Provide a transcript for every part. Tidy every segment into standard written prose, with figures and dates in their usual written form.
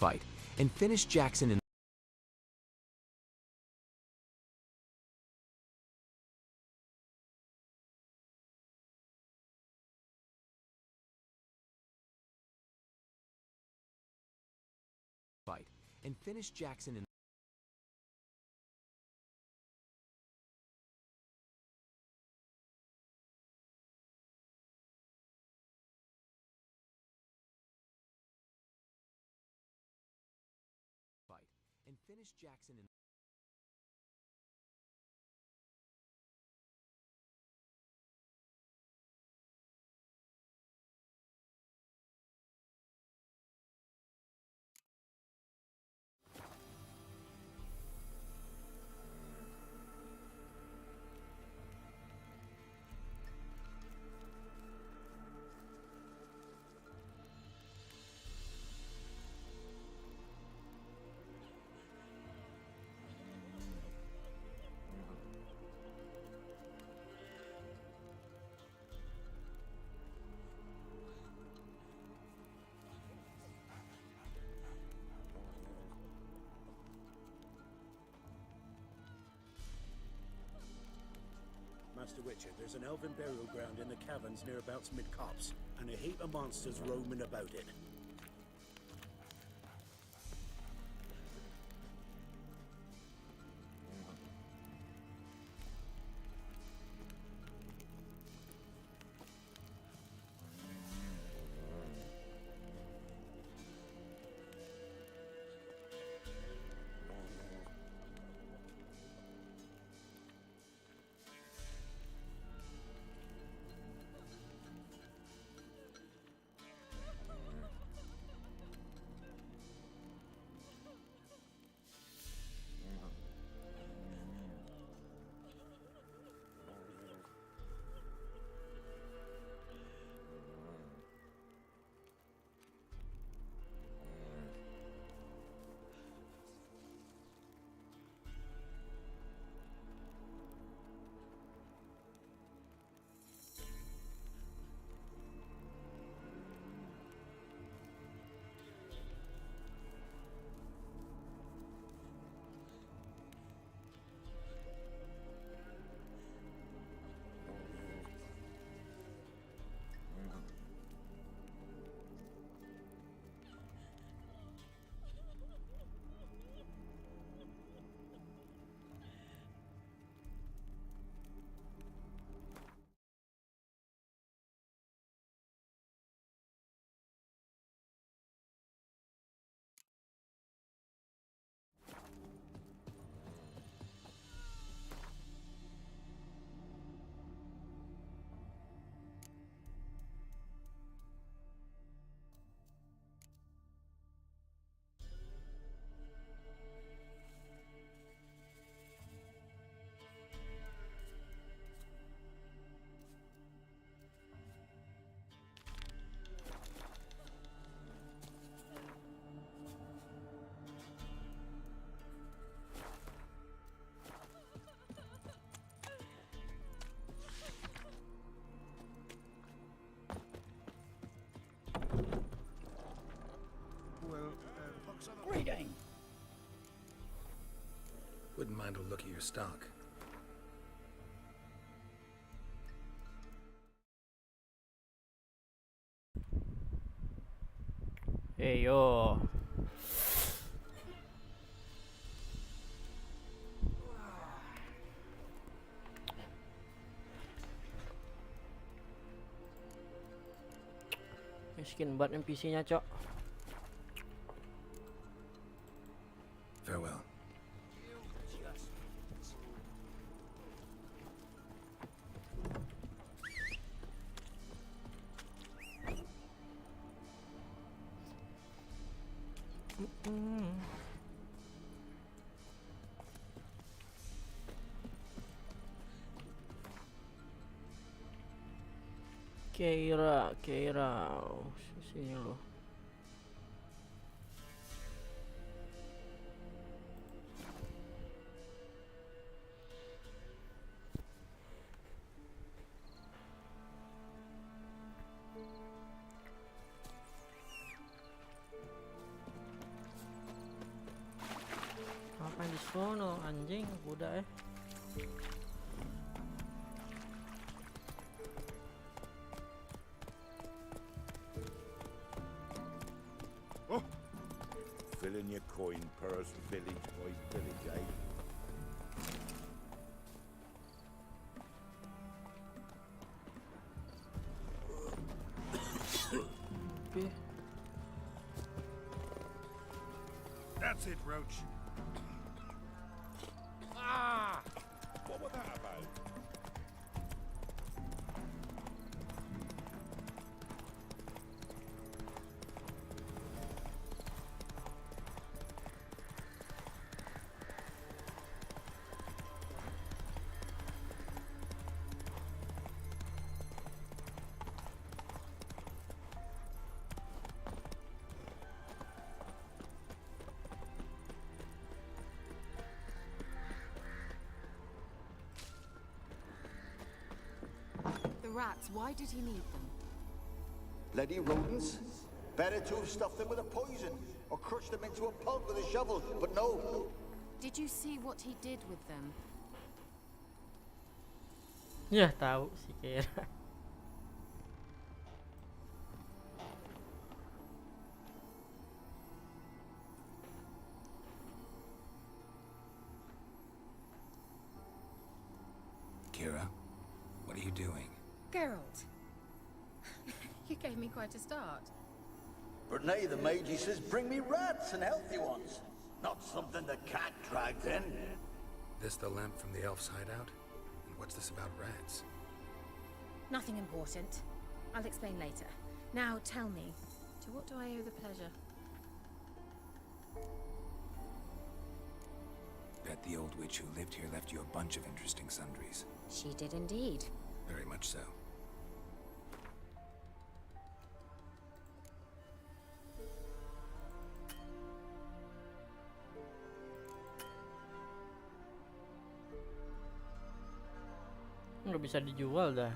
fight and finish Jackson in fight and finish Jackson in fight and finish Jackson in Master Witcher, there's an elven burial ground in the caverns nearabouts mid-copse, and a heap of monsters roaming about it. Greeting. Wouldn't mind a look at your stock. Hey yo. Miskin buat NPC-nya, Cok. Farewell. KEIRA. Oh, sini loh. Oh no, anjing, kuda Fill in your coin purse, village by village, eh? Tapi That's it, Roach. Ah! What was that about? The rats, why did he need them? Bloody rodents. Better to have stuffed them with a poison or crushed them into a pulp with a shovel, but no. Did you see what he did with them? ya tahu si Keira. Keira, what are you doing? Geralt. You gave me quite a start. But nay, the mage, he says, bring me rats and healthy ones. Not something the cat dragged in. This the lamp from the elf's hideout? And what's this about rats? Nothing important. I'll explain later. Now tell me, to what do I owe the pleasure? Bet the old witch who lived here left you a bunch of interesting sundries. She did indeed. Very much so. Nggak bisa dijual dah.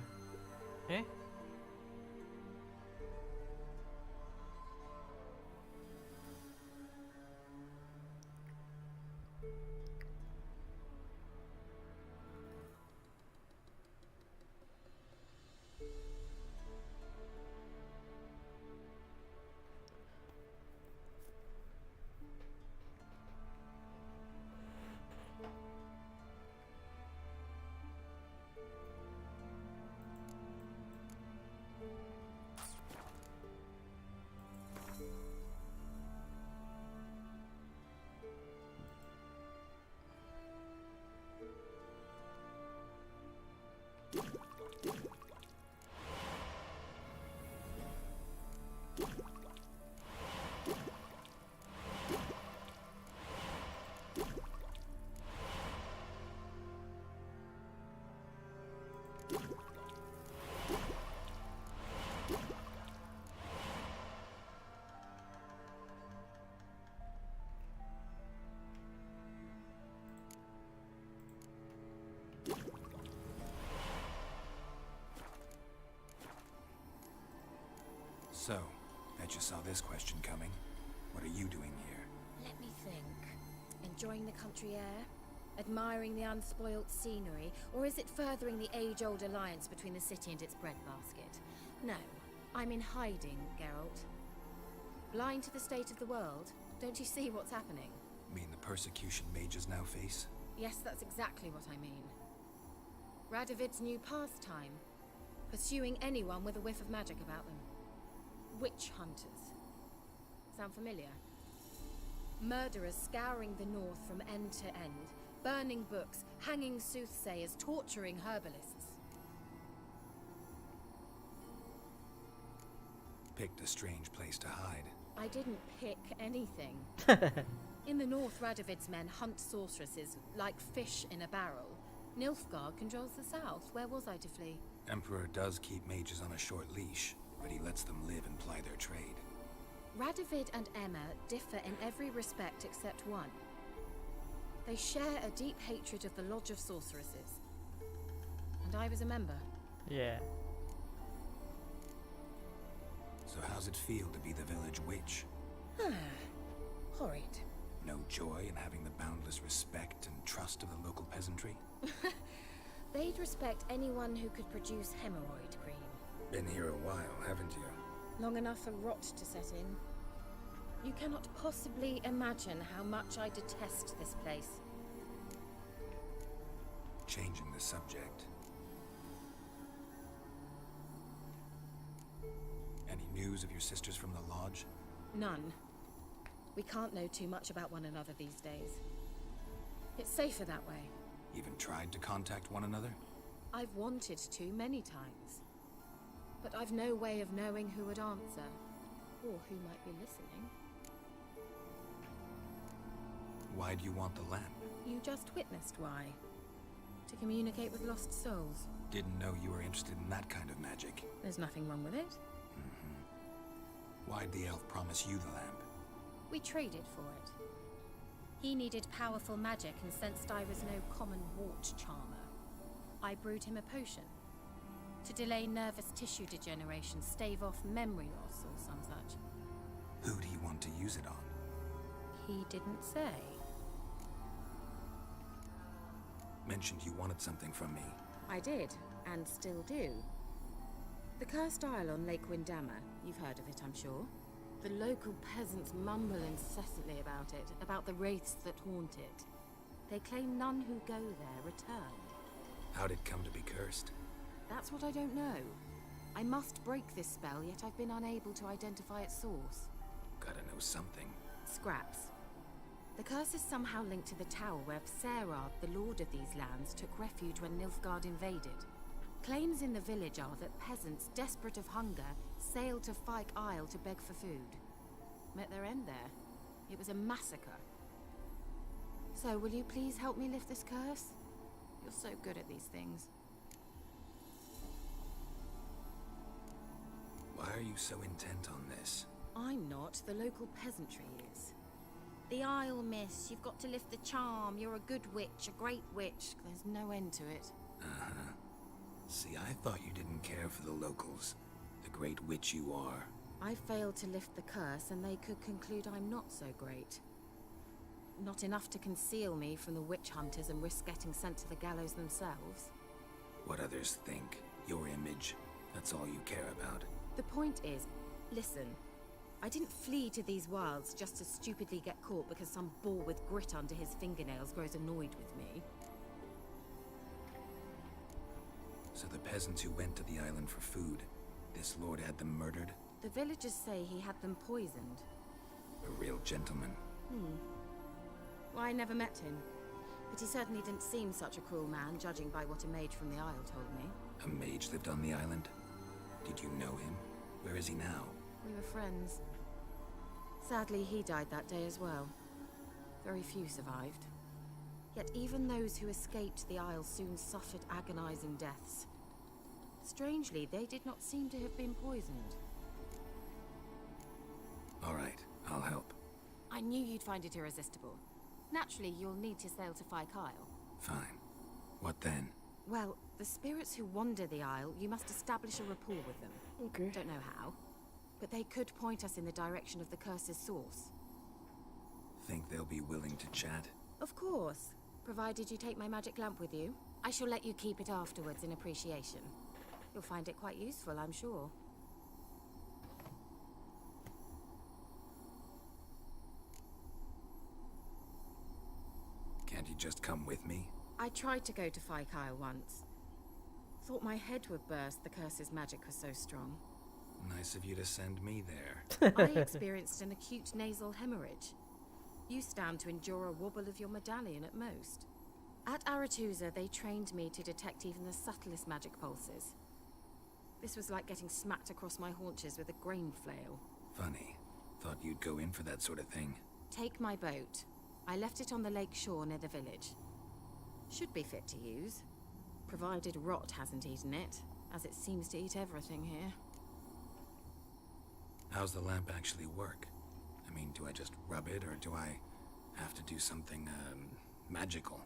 So, bet you saw this question coming. What are you doing here? Let me think. Enjoying the country air? Admiring the unspoilt scenery? Or is it furthering the age-old alliance between the city and its breadbasket? No, I'm in hiding, Geralt. Blind to the state of the world? Don't you see what's happening? Mean the persecution mages now face? Yes, that's exactly what I mean. Radovid's new pastime. Pursuing anyone with a whiff of magic about them. Witch hunters. Sound familiar? Murderers scouring the north from end to end, burning books, hanging soothsayers, torturing herbalists. Picked a strange place to hide. I didn't pick anything. In the north, Radovid's men hunt sorceresses like fish in a barrel. Nilfgaard controls the south. Where was I to flee? Emperor does keep mages on a short leash, but he lets them live and ply their trade. Radovid and Emma differ in every respect except one. They share a deep hatred of the Lodge of Sorceresses. And I was a member. Yeah. So how's it feel to be the village witch? Horrid. No joy in having the boundless respect and trust of the local peasantry? They'd respect anyone who could produce hemorrhoid cream. Been here a while, haven't you? Long enough for rot to set in. You cannot possibly imagine how much I detest this place. Changing the subject. Any news of your sisters from the lodge? None. We can't know too much about one another these days. It's safer that way. Even tried to contact one another? I've wanted to many times. But I've no way of knowing who would answer, or who might be listening. Why do you want the lamp? You just witnessed why. To communicate with lost souls. Didn't know you were interested in that kind of magic. There's nothing wrong with it. Why'd the elf promise you the lamp? We traded for it. He needed powerful magic and sensed I was no common wart charmer. I brewed him a potion. To delay nervous tissue degeneration, stave off memory loss or some such. Who'd he want to use it on? He didn't say. Mentioned you wanted something from me. I did, and still do. The cursed isle on Lake Windammer, you've heard of it, I'm sure. The local peasants mumble incessantly about it, about the wraiths that haunt it. They claim none who go there return. How'd it come to be cursed? That's what I don't know. I must break this spell, yet I've been unable to identify its source. Gotta know something. Scraps. The curse is somehow linked to the tower where Serard, the lord of these lands, took refuge when Nilfgaard invaded. Claims in the village are that peasants, desperate of hunger, sailed to Fyke Isle to beg for food. Met their end there. It was a massacre. So, will you please help me lift this curse? You're so good at these things. Why are you so intent on this? I'm not. The local peasantry is. The Isle, miss. You've got to lift the charm. You're a good witch, a great witch. There's no end to it. Uh-huh. See, I thought you didn't care for the locals. The great witch you are. I failed to lift the curse, and they could conclude I'm not so great. Not enough to conceal me from the witch hunters and risk getting sent to the gallows themselves. What others think, your image, that's all you care about. The point is, listen, I didn't flee to these wilds just to stupidly get caught because some boar with grit under his fingernails grows annoyed with me. So the peasants who went to the island for food, this lord had them murdered? The villagers say he had them poisoned. A real gentleman. Well, I never met him, but he certainly didn't seem such a cruel man, judging by what a mage from the Isle told me. A mage lived on the island? Did you know him? Where is he now? We were friends. Sadly, he died that day as well. Very few survived. Yet even those who escaped the Isle soon suffered agonizing deaths. Strangely, they did not seem to have been poisoned. All right, I'll help. I knew you'd find it irresistible. Naturally, you'll need to sail to Fyke Isle. Fine. What then? Well, the spirits who wander the Isle, you must establish a rapport with them. Okay. Don't know how, but they could point us in the direction of the curse's source. Think they'll be willing to chat? Of course, provided you take my magic lamp with you. I shall let you keep it afterwards in appreciation. You'll find it quite useful, I'm sure. Can't you just come with me? I tried to go to Fyke Isle once. Thought my head would burst, the curse's magic was so strong. Nice of you to send me there. I experienced an acute nasal hemorrhage. You stand to endure a wobble of your medallion at most. At Aretusa, they trained me to detect even the subtlest magic pulses. This was like getting smacked across my haunches with a grain flail. Funny. Thought you'd go in for that sort of thing. Take my boat. I left it on the lake shore near the village. Should be fit to use, provided rot hasn't eaten it, as it seems to eat everything here. How's the lamp actually work? I mean, do I just rub it, or do I have to do something, magical?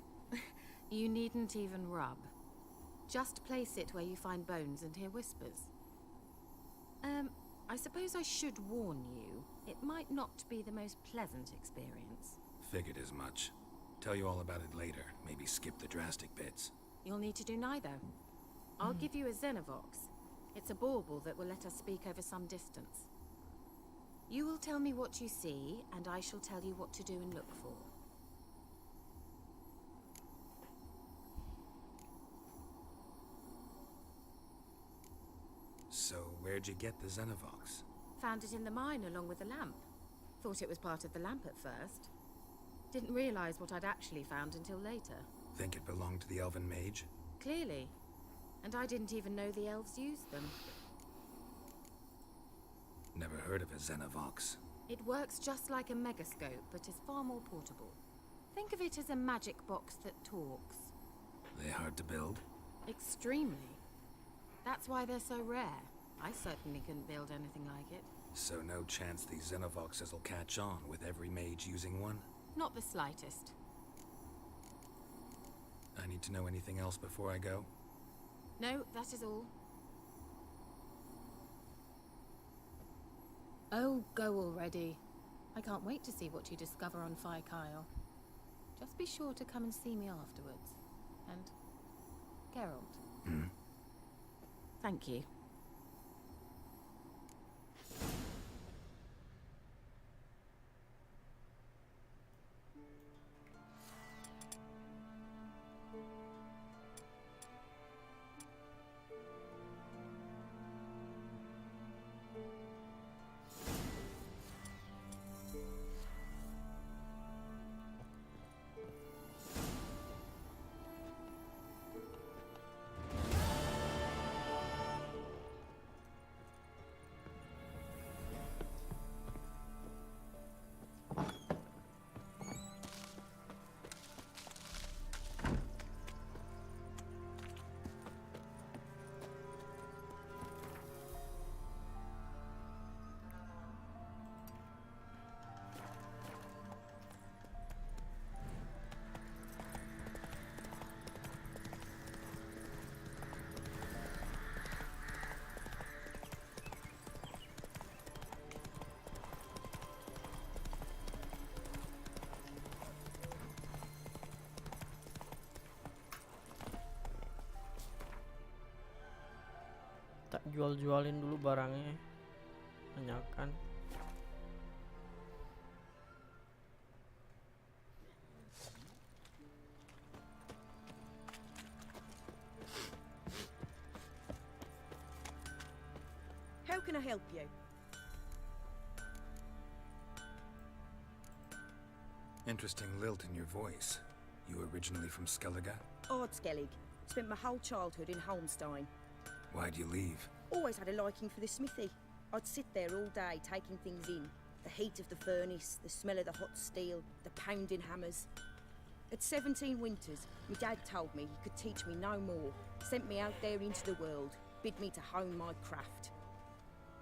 You needn't even rub. Just place it where you find bones and hear whispers. I suppose I should warn you, it might not be the most pleasant experience. Figured as much. Tell you all about it later. Maybe skip the drastic bits. You'll need to do neither. I'll give you a Xenovox. It's a bauble that will let us speak over some distance. You will tell me what you see, and I shall tell you what to do and look for. So, where'd you get the Xenovox? Found it in the mine along with the lamp. Thought it was part of the lamp at first. Didn't realize what I'd actually found until later. Think it belonged to the elven mage? Clearly. And I didn't even know the elves used them. Never heard of a Xenovox. It works just like a megascope, but is far more portable. Think of it as a magic box that talks. They hard to build? Extremely. That's why they're so rare. I certainly couldn't build anything like it. So no chance these Xenovoxes will catch on with every mage using one? Not the slightest. I need to know anything else before I go? No, that is all. Oh, go already. I can't wait to see what you discover on Phi Kyle. Just be sure to come and see me afterwards. And Geralt. Thank you. Tak jual-jualin dulu barangnya. Tanyakan. How can I help you? Interesting lilt in your voice. You originally from Skellige? Ardskellig. Spent my whole childhood in Holmstein. Why'd you leave? Always had a liking for the smithy. I'd sit there all day taking things in. The heat of the furnace, the smell of the hot steel, the pounding hammers. At 17 winters, my dad told me he could teach me no more. Sent me out there into the world, bid me to hone my craft.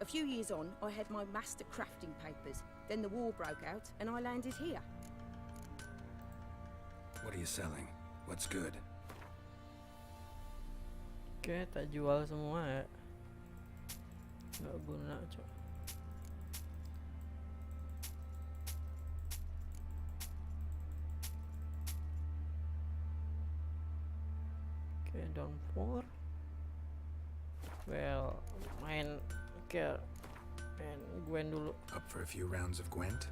A few years on, I had my master crafting papers. Then the war broke out and I landed here. What are you selling? What's good? Oke, tak jual semua ya. Nggak guna, cok. Oke, down 4. Well, main gwent dulu. Up for a few rounds of gwent?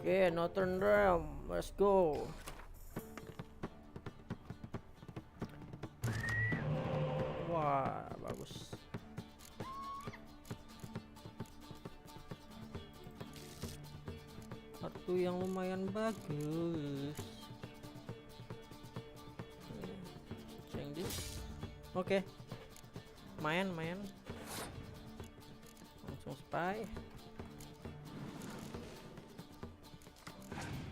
Oke, Northern Realm, let's go. Wah, bagus. Kartu yang lumayan bagus. Change this. Oke. Main. Langsung spy.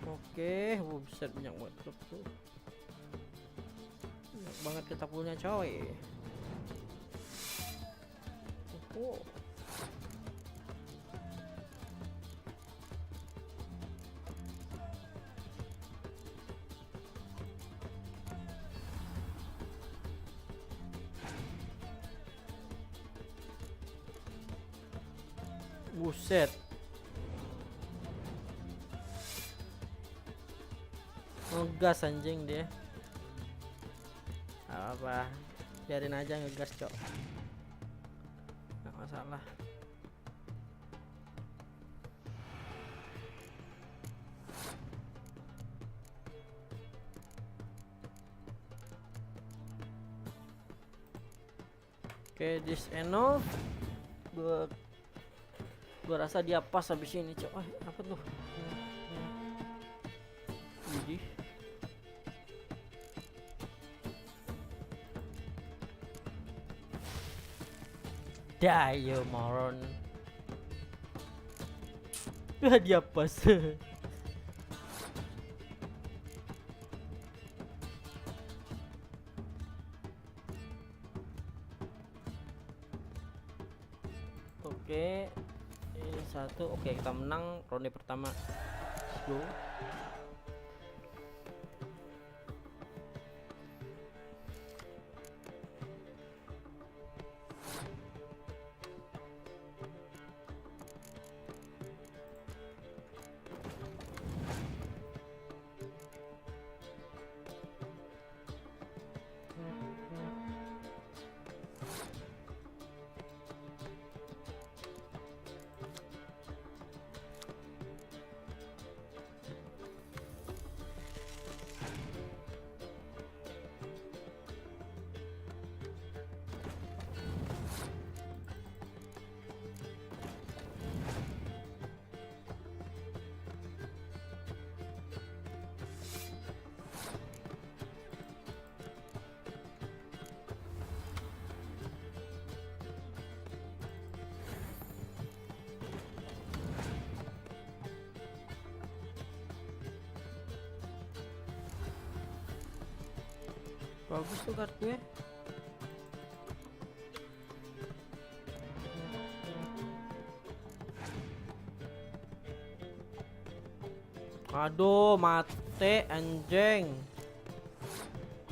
Oke, buset banyak banget tuh. Banyak banget kita punya coy. Oh. Buset. Ngegas anjing dia. Apa? Biarin aja ngegas, Cok. Nggak masalah. Oke, this enough. Gua rasa dia pas habis ini, Cok. Apa tuh? Jadi Dayo moron. Dia pas. Oke, ini satu. Oke, kita menang ronde pertama. Go. Bagus tuh kartunya. Aduh, mate anjing.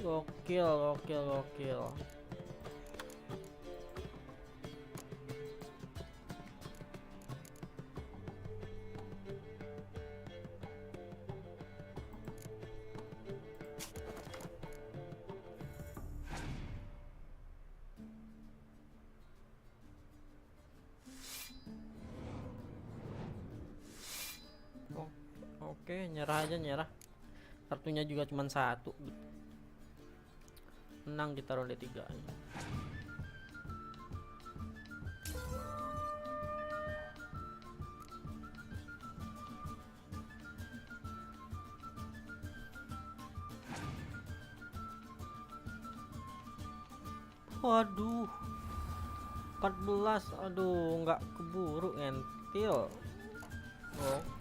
Gokil. Oke, nyerah aja, nyerah. Kartunya juga cuma satu. Menang kita ronde 3. Waduh, 14. Aduh, nggak keburu entil.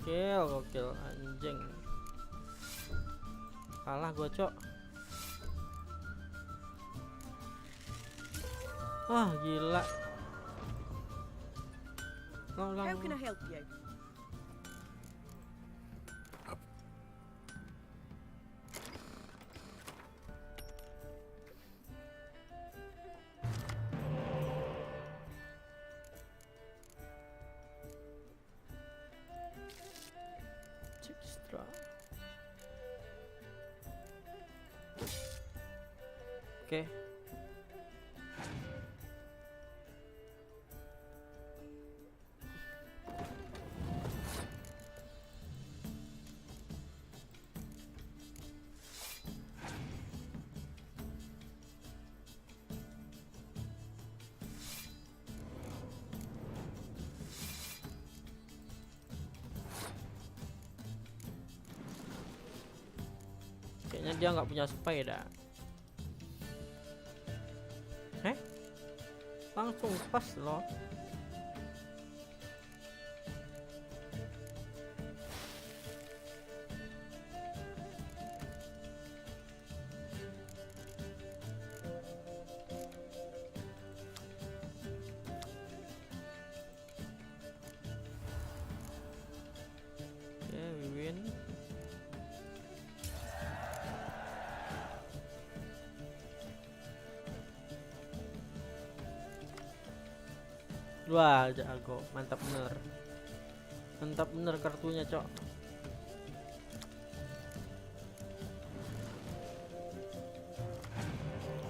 Gokil anjing. Kalah gua, Cok. Gila. How can I help you? Oke. Kayaknya dia nggak punya sepeda. Langsung pas loh. Wah, jago, mantap bener. Mantap bener kartunya, Cok.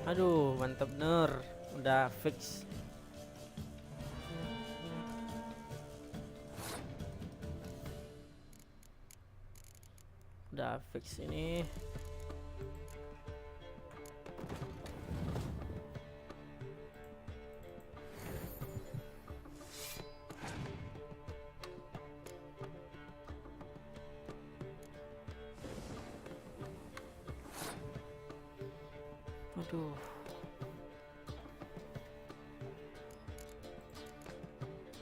Aduh, mantap bener. Udah fix. Udah fix ini. Aduh.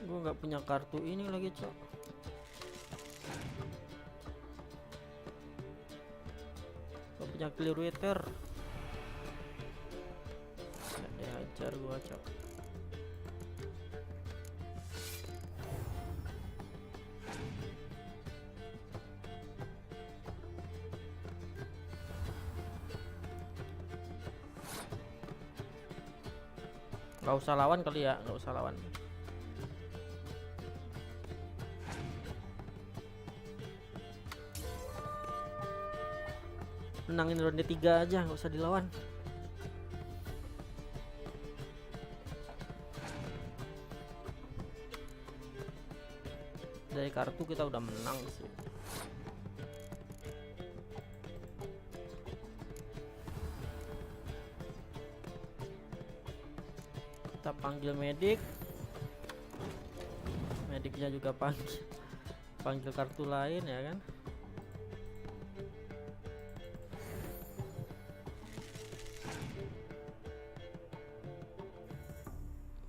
Gue nggak punya kartu ini lagi, Cok. Gak punya clear water. Gak dihajar gua, Cok. Gak usah lawan kali ya, gak usah lawan. Menangin ronde 3 aja, nggak usah dilawan. Dari kartu kita udah menang sih. Kita panggil medik. Mediknya juga panggil kartu lain ya kan.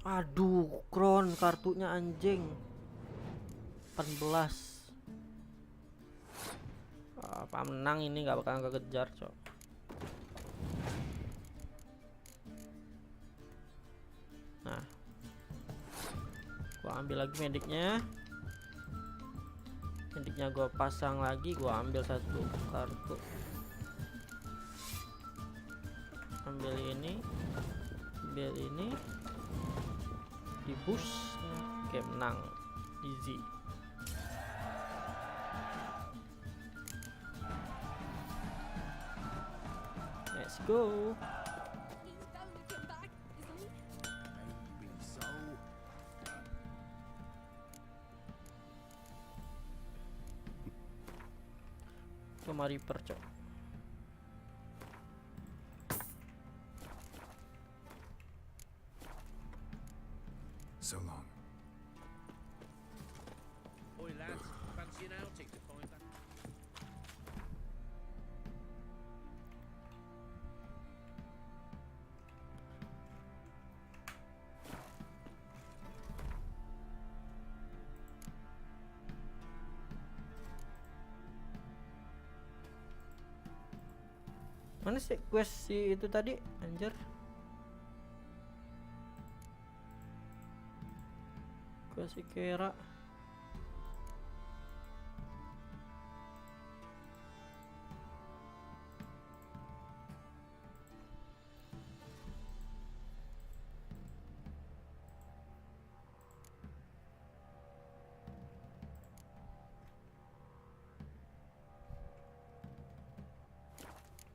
Aduh, kron kartunya anjing. 14. Apa menang ini nggak bakal kekejar, Cok. Nah, gua ambil lagi mediknya. Mediknya gua pasang lagi, gua ambil satu kartu. Ambil ini. Ambil ini. Di push. Oke, menang. Easy. Let's go. Cuma Reaper, Cok. So long. Oi lads, fancy an outing to find that? Mana sih quest si itu tadi, anjir? Quest si KEIRA.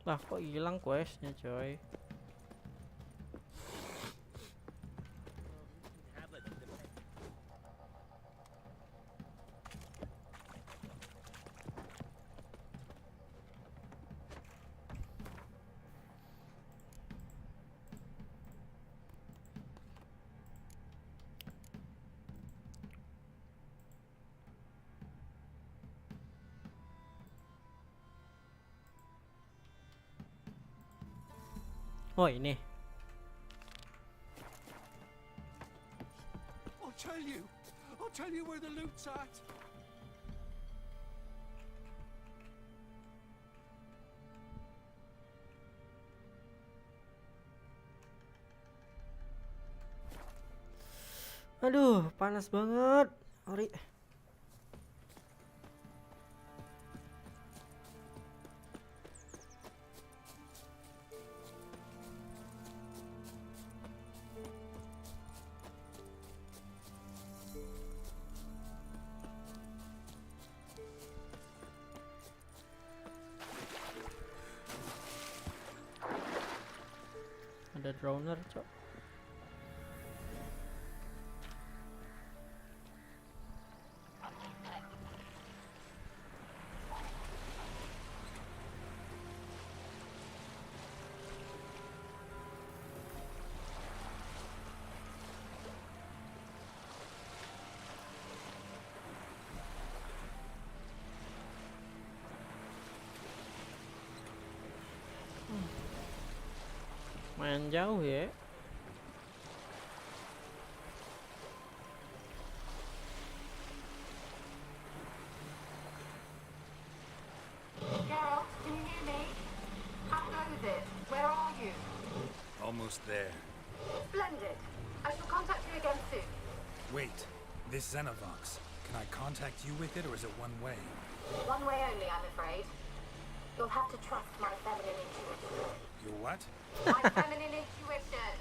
Lah kok hilang questnya, coy? Oh, ini. I'll tell you where the loot's at. Aduh, panas banget. Ori. ada drowner, cok. Main jauh ya. Geralt, can you hear me? How goes it? Where are you? Almost there. Splendid. I shall contact you again soon. Wait, this Xenovox. Can I contact you with it, or is it one way? One way only, I'm afraid. You'll have to trust my feminine intuition. Your what? My feminine intuition.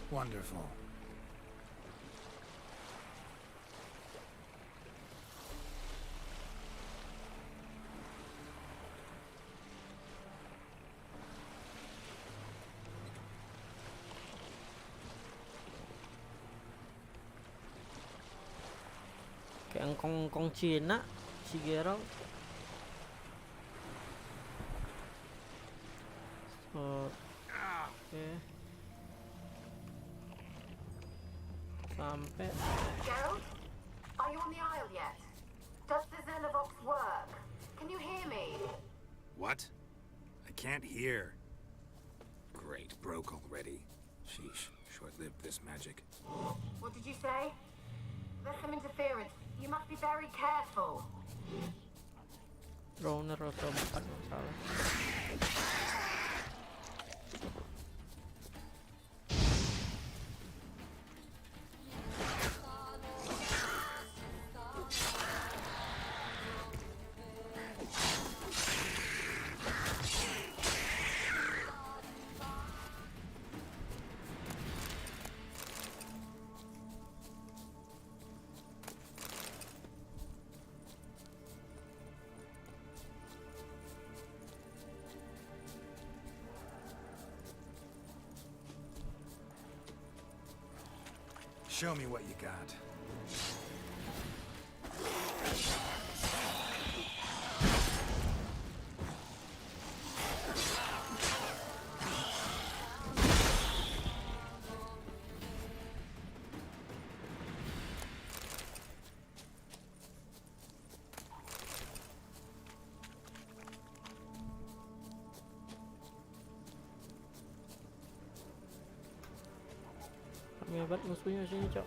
Wonderful. Kayak engkong Cina si Geralt. Oke. Sampai. Geralt, are you on the Isle yet? Does the Xenovox work? Can you hear me? What? I can't hear. Great, broke already. Sheesh, short-lived this magic. What did you say? There's some interference. You must be very careful. Drowner atau bukan masalah. Show me what you got. Kami hebat musuhnya sini, cok.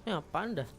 Ini apaan dah?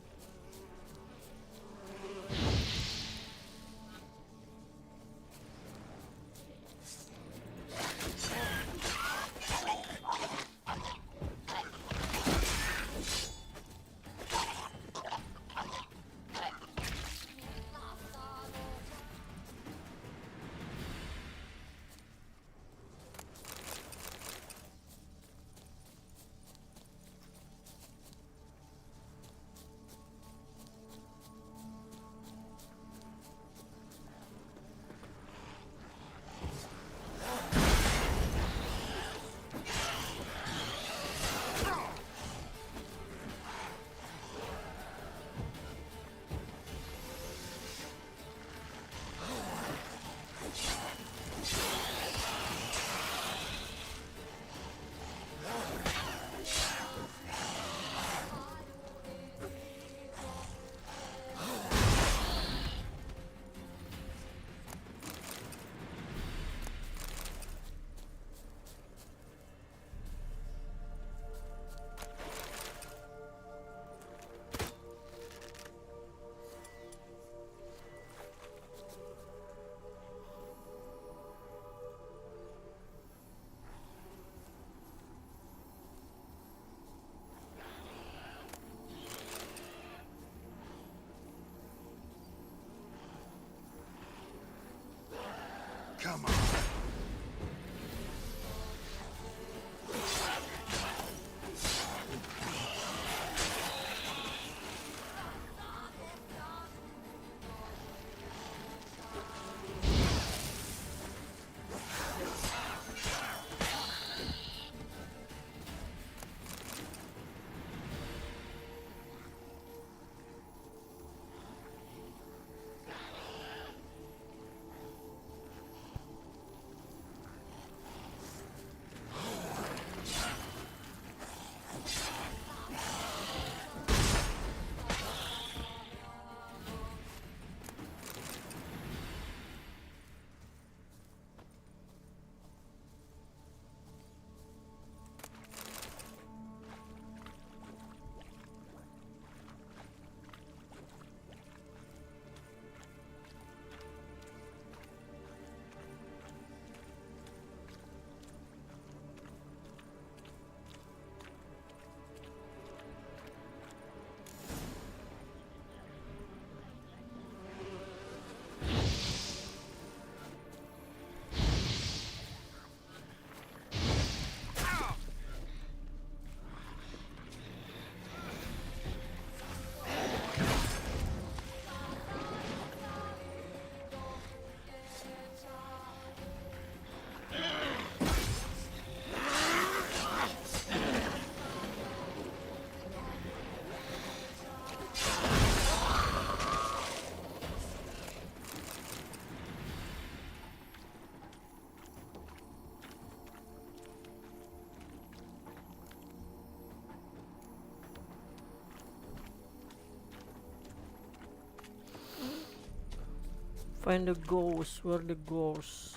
Find the ghost. Where the ghost?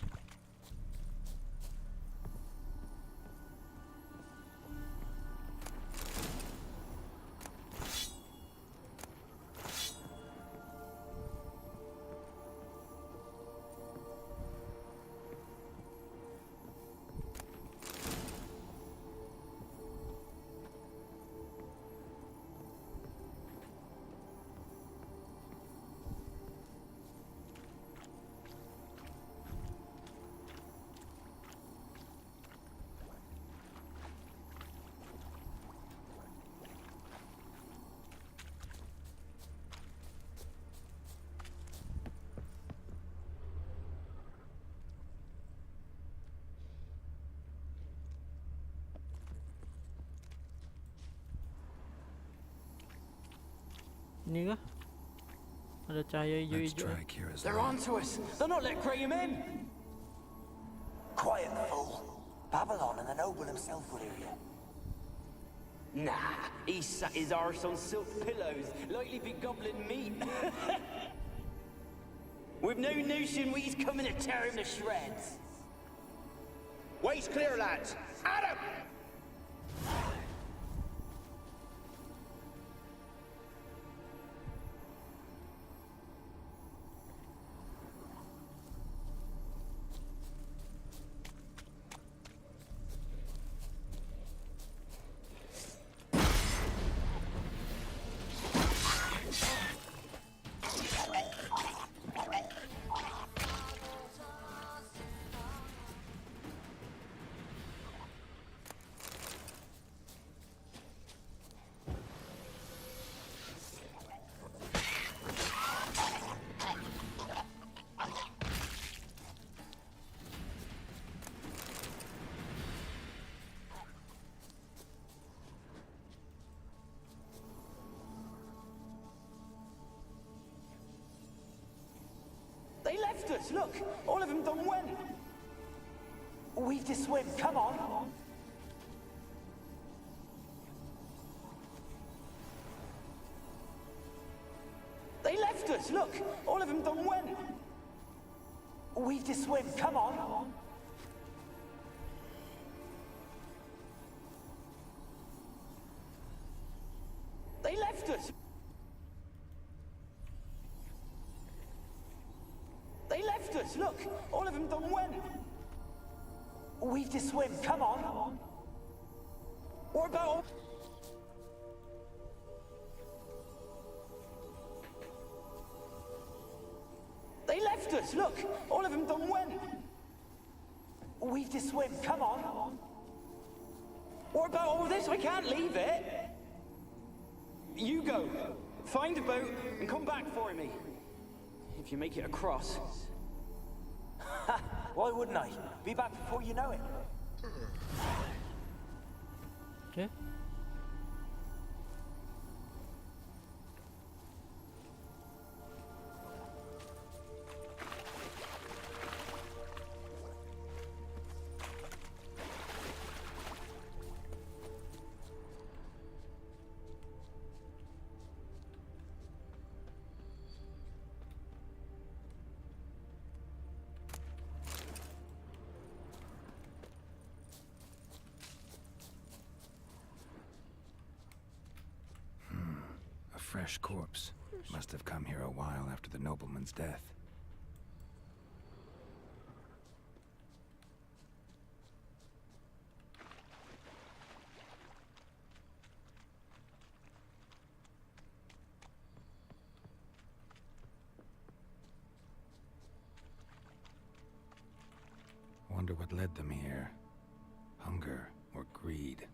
Ini kah? Ada cahaya Let's hijau-hijau. try KEIRA's They're line. onto us. They're not letting Graham in. Quiet, fool. Babylon and the noble himself will hear you. Nah, he sat his arse on silk pillows, likely be gobbling meat. We've no notion he's coming to tear him to shreds. Way's clear, lads. Adam! They left us, look! All of them done went! We've to swim, come on. They left us, look! All of them done went! We've to swim, come on. They left us! They left us, look! All of them done went! We've to swim, come on. What about... They left us, look! All of them done went! We've to swim, come on. What about all this? I can't leave it! You go. Find a boat and come back for me. If you make it across. Why wouldn't I? Be back before you know it. Okay. A fresh corpse. Must have come here a while after the nobleman's death. Wonder what led them here. Hunger or greed.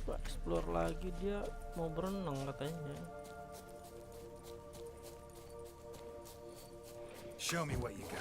Coba explore lagi, dia mau berenang katanya. Show me what you got.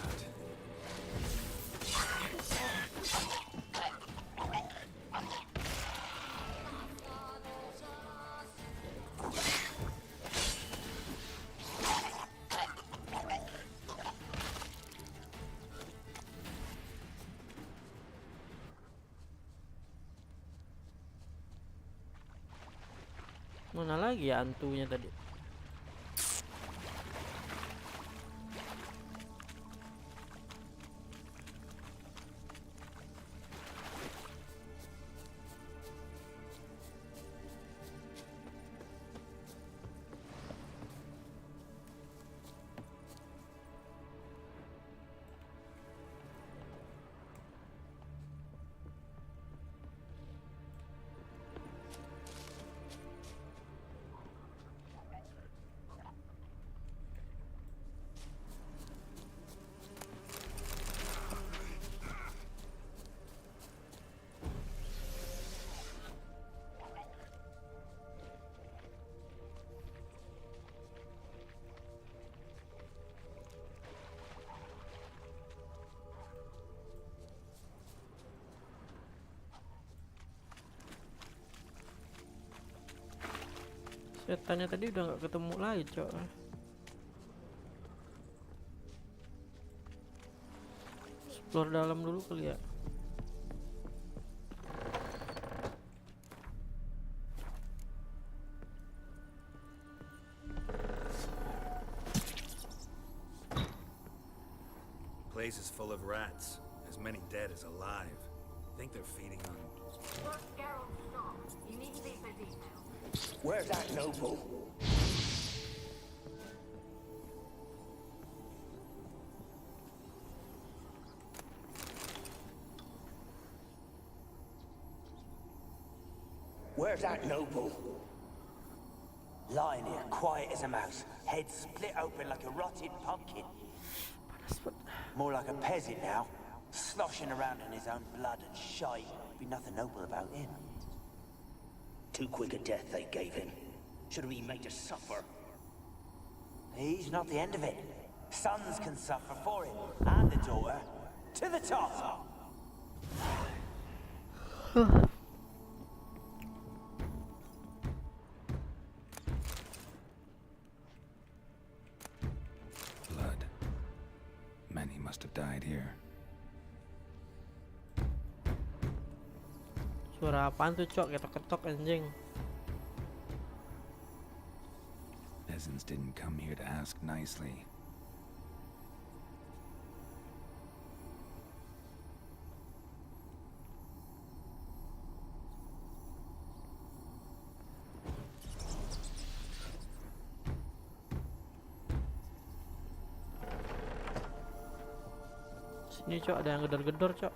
Mana lagi ya hantunya tadi? Setannya tadi udah nggak ketemu lagi, cok. Explore dalam dulu kali ya. Place is full of rats, as many dead as alive. Think they're feeding on. You need to be so detailed. Where's that noble? Where's that noble? Lying here, quiet as a mouse, head split open like a rotted pumpkin. More like a peasant now, sloshing around in his own blood and shite. Be nothing noble about him. Too quick a death they gave him. Should have been made to suffer. He's not the end of it. Sons can suffer for him, and the daughter. To the top! Blood. Many must have died here. Suara apaan tuh, cok? Ketok-ketok anjing. Peasants didn't come here to ask nicely. Sini, cok, ada yang gedor-gedor, cok.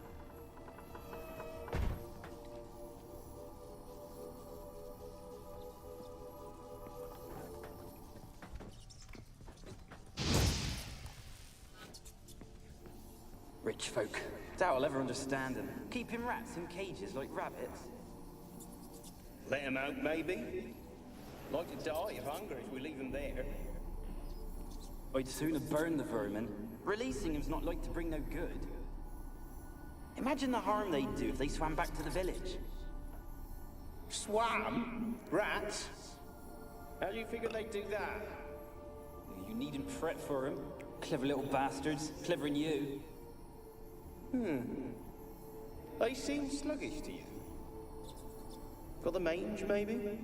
Rich folk. Doubt I'll ever understand them. Keeping rats in cages like rabbits. Let him out, maybe? Like to die of hunger if we leave him there. I'd sooner burn the vermin. Releasing him's not like to bring no good. Imagine the harm they'd do if they swam back to the village. Swam? Rats? How do you figure they'd do that? You needn't fret for him. Clever little bastards. Clever than you. They seem sluggish to you. Got the mange, maybe?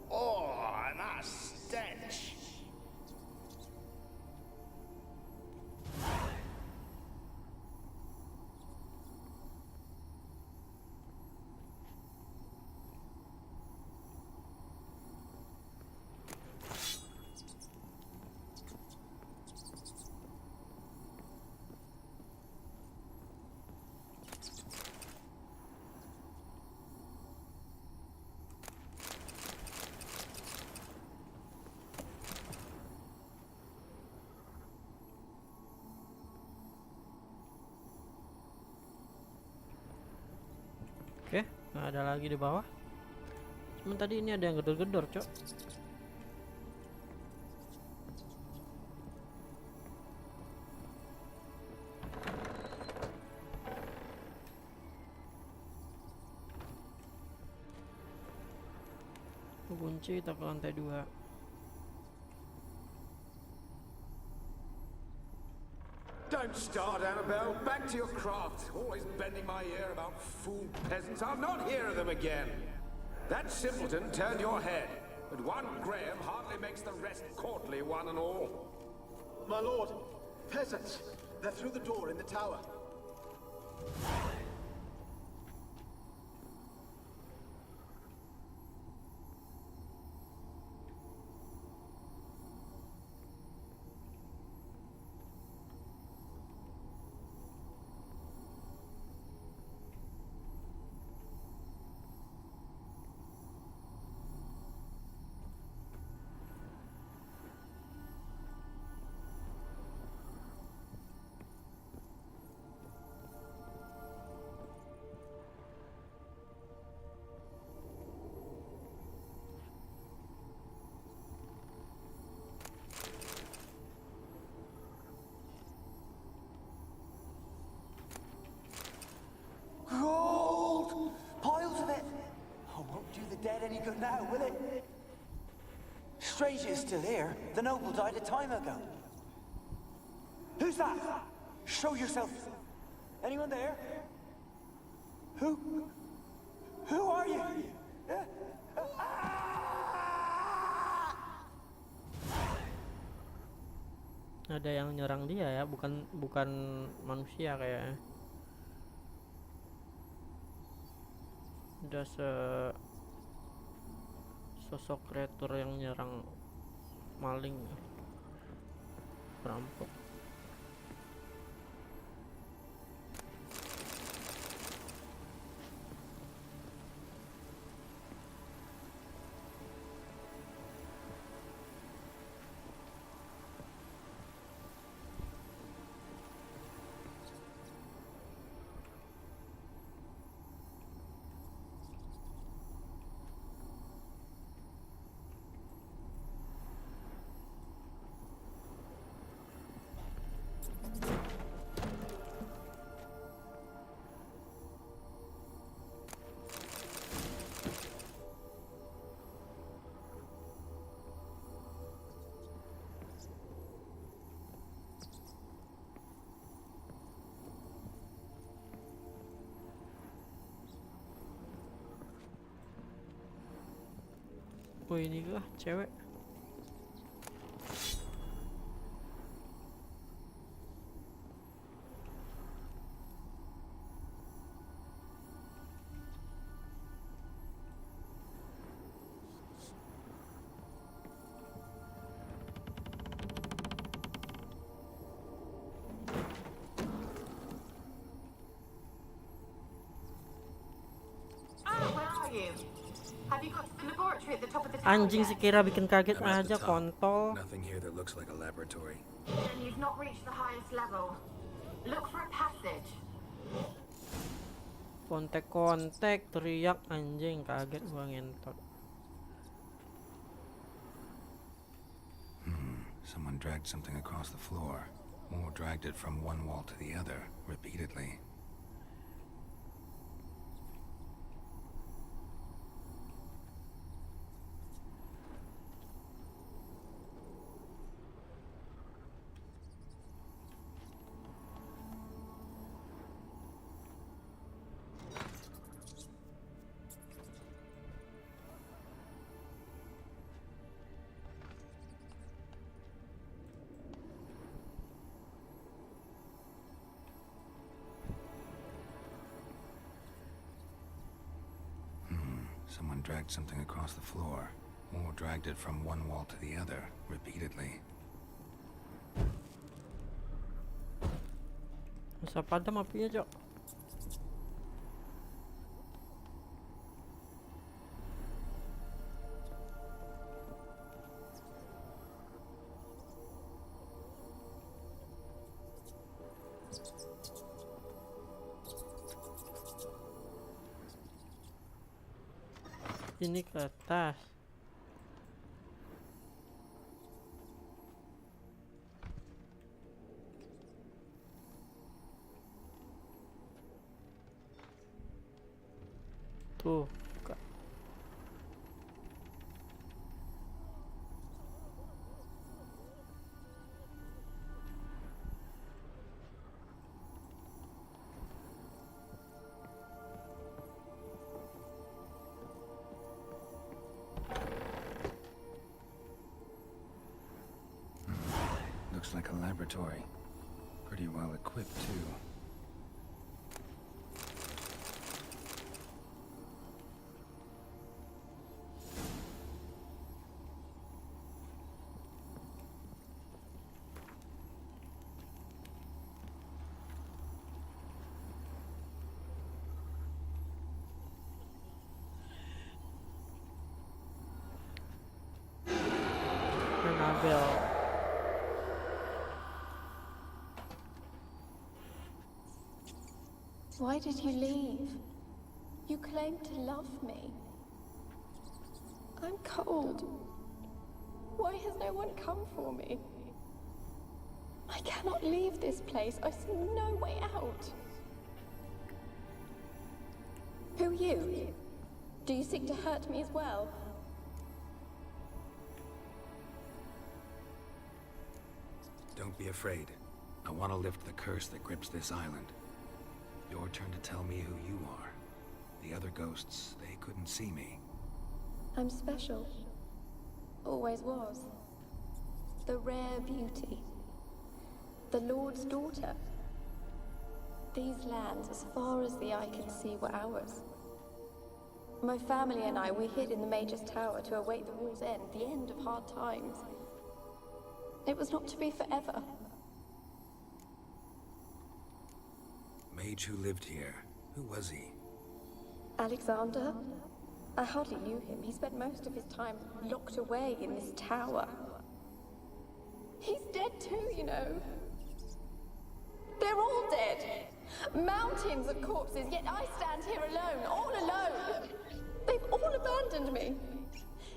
Oh, and that stench! Oke, nggak ada lagi di bawah. Cuman tadi ini ada yang gedor-gedor, cok. Kunci kita ke lantai 2. Don't start, Annabelle. Back to your craft. Always bending my ear about fool peasants. I'll not hear of them again. That simpleton turned your head, but one Graham hardly makes the rest courtly, one and all. My lord, peasants. They're through the door in the tower. Gold! Piles of it! Oh, won't do the dead any good now, will it? Strange it's still here. The noble died a time ago. Who's that? Show yourself. Anyone there? Who? Who are you? Ada yang nyerang dia ya, bukan manusia kayaknya. Ada sosok kreatur yang nyerang maling, perampok. Oh ini kah cewek? Anjing si Kira bikin kaget aja kontol. Nothing here that looks like a laboratory. Then you've not reached the highest level. Look for a passage. Kontek-kontek teriak anjing, kaget gua ngentot. Someone dragged something across the floor, or dragged it from one wall to the other repeatedly. Someone dragged something across the floor, or dragged it from one wall to the other repeatedly. Masa padam apinya, Cok. Ini ke atas. Tuh, buka. Looks like a laboratory. Pretty well equipped, too. Annabelle. Why did you leave? You claimed to love me. I'm cold. Why has no one come for me? I cannot leave this place. I see no way out. Who are you? Do you seek to hurt me as well? Don't be afraid. I want to lift the curse that grips this island. Your turn to tell me who you are. The other ghosts, they couldn't see me. I'm special. Always was. The rare beauty. The Lord's daughter. These lands, as far as the eye can see, were ours. My family and I, we hid in the Major's Tower to await the war's end, the end of hard times. It was not to be forever. Mage who lived here. Who was he? Alexander? I hardly knew him. He spent most of his time locked away in this tower. He's dead too, you know. They're all dead. Mountains of corpses, yet I stand here alone, all alone. They've all abandoned me.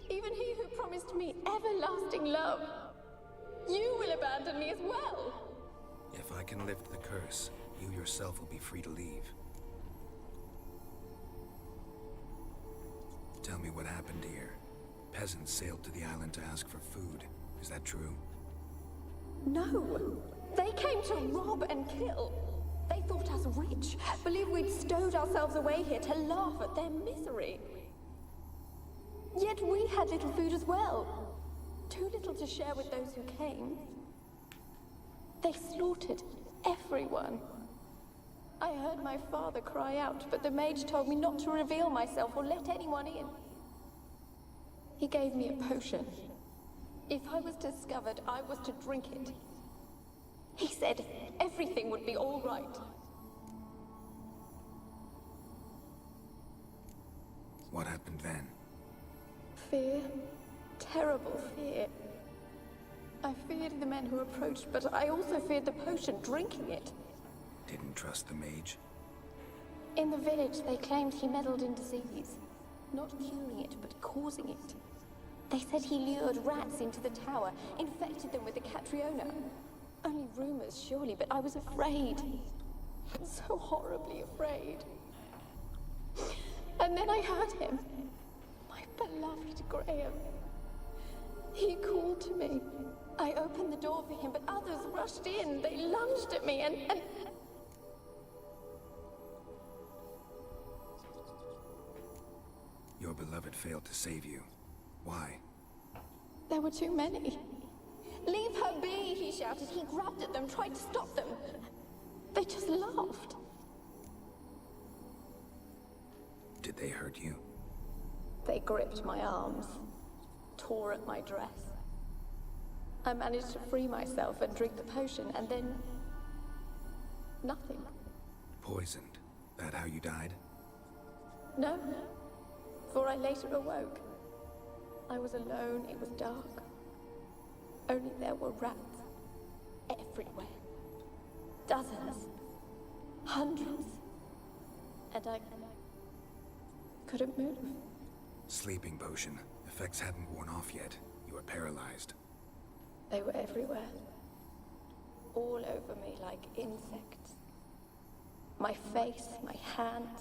Even he who promised me everlasting love. You will abandon me as well. If I can lift the curse, you yourself will be free to leave. Tell me what happened here. Peasants sailed to the island to ask for food. Is that true? No. They came to rob and kill. They thought us rich, believed we'd stowed ourselves away here to laugh at their misery. Yet we had little food as well. Too little to share with those who came. They slaughtered everyone. I heard my father cry out, but the mage told me not to reveal myself or let anyone in. He gave me a potion. If I was discovered, I was to drink it. He said everything would be all right. What happened then? Fear. Terrible fear. I feared the men who approached, but I also feared the potion, drinking it. Didn't trust the mage? In the village, they claimed he meddled in disease. Not curing it, but causing it. They said he lured rats into the tower, infected them with the Catriona. Only rumors, surely, but I was afraid. So horribly afraid. And then I heard him. My beloved Graham. He called to me. I opened the door for him, but others rushed in. They lunged at me and... Your beloved failed to save you. Why? There were too many. Leave her be, he shouted. He grabbed at them, tried to stop them. They just laughed. Did they hurt you? They gripped my arms, tore at my dress. I managed to free myself and drink the potion, and then... nothing. Poisoned? That how you died? No, for I later awoke. I was alone, it was dark. Only there were rats. Everywhere. Dozens. Hundreds. And I couldn't move. Sleeping potion. Effects hadn't worn off yet. You were paralyzed. They were everywhere. All over me like insects. My face, my hands.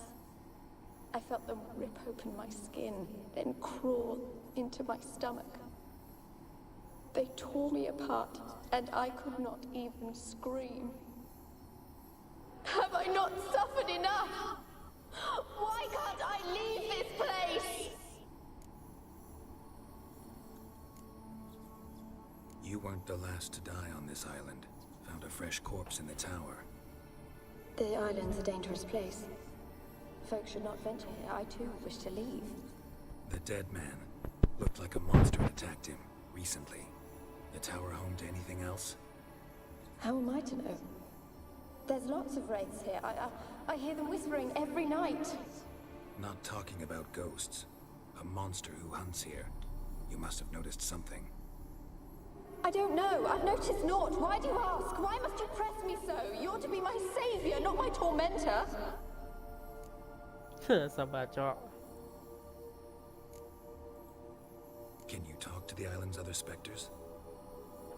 I felt them rip open my skin, then crawl into my stomach. They tore me apart, and I could not even scream. Have I not suffered enough? Why can't I leave this place? You weren't the last to die on this island. Found a fresh corpse in the tower. The island's a dangerous place. Folks should not venture here. I too wish to leave. The dead man looked like a monster attacked him recently. The tower home to anything else? How am I to know? There's lots of wraiths here. I hear them whispering every night. Not talking about ghosts. A monster who hunts here. You must have noticed something. I don't know. I've noticed naught. Why do you ask? Why must you press me so? You're to be my savior, not my tormentor. Sabar cok. Can you talk to the island's other specters?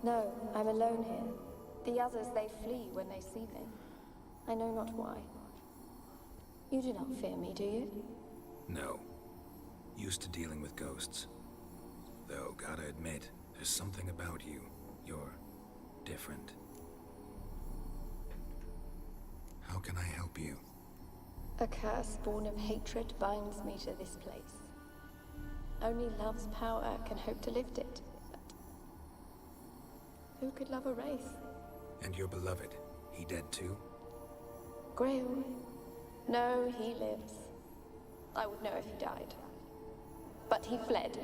No, I'm alone here. The others, they flee when they see me. I know not why. You do not fear me, do you? No. Used to dealing with ghosts. Though, gotta admit, there's something about you. You're different. How can I help you? A curse born of hatred binds me to this place. Only love's power can hope to lift it. But who could love a wraith? And your beloved, he dead too? Graham? No, he lives. I would know if he died. But he fled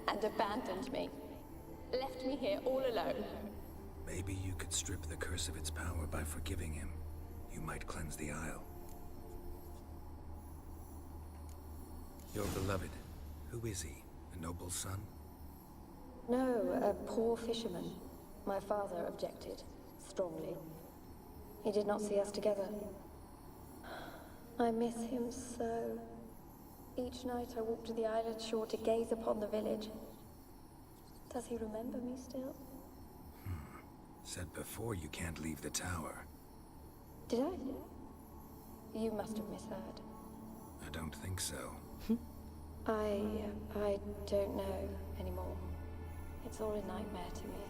and abandoned me. Left me here all alone. Maybe you could strip the curse of its power by forgiving him. You might cleanse the isle. Your beloved, who is he? A noble son? No, a poor fisherman. My father objected, strongly. He did not see us together. I miss him so. Each night I walk to the island shore to gaze upon the village. Does he remember me still? Said before you can't leave the tower. Did I? You must have misheard. I don't think so. I don't know anymore. It's all a nightmare to me.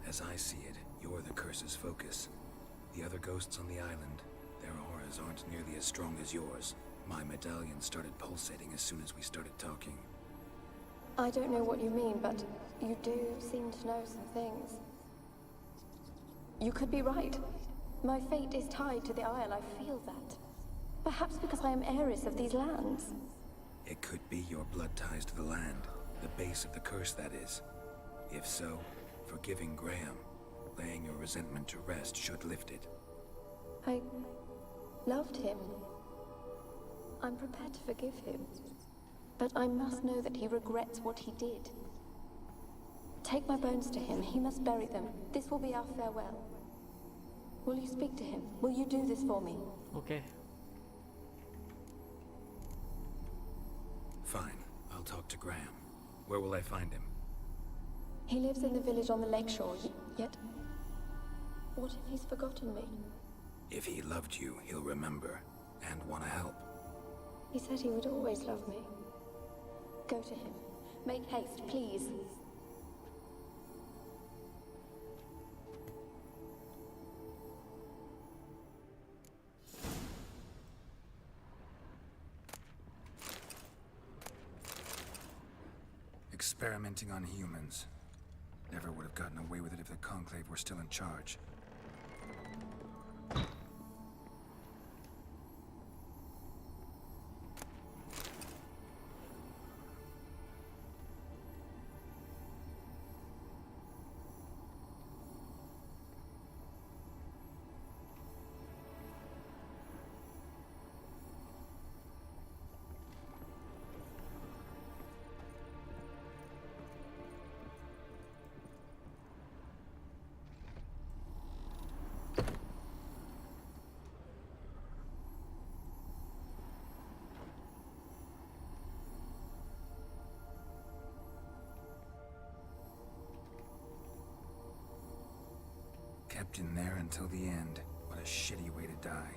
As I see it, you're the curse's focus. The other ghosts on the island, their auras aren't nearly as strong as yours. My medallion started pulsating as soon as we started talking. I don't know what you mean, but you do seem to know some things. You could be right. My fate is tied to the Isle, I feel that. Perhaps because I am heiress of these lands. It could be your blood ties to the land, the base of the curse, that is. If so, forgiving Graham, laying your resentment to rest should lift it. I loved him. I'm prepared to forgive him. But I must know that he regrets what he did. Take my bones to him. He must bury them. This will be our farewell. Will you speak to him? Will you do this for me? Okay. Fine. I'll talk to Graham. Where will I find him? He lives in the village on the lakeshore, yet... What if he's forgotten me? If he loved you, he'll remember, and want to help. He said he would always love me. Go to him. Make haste, please. Experimenting on humans. Never would have gotten away with it if the Conclave were still in charge. Kept in there until the end. What a shitty way to die.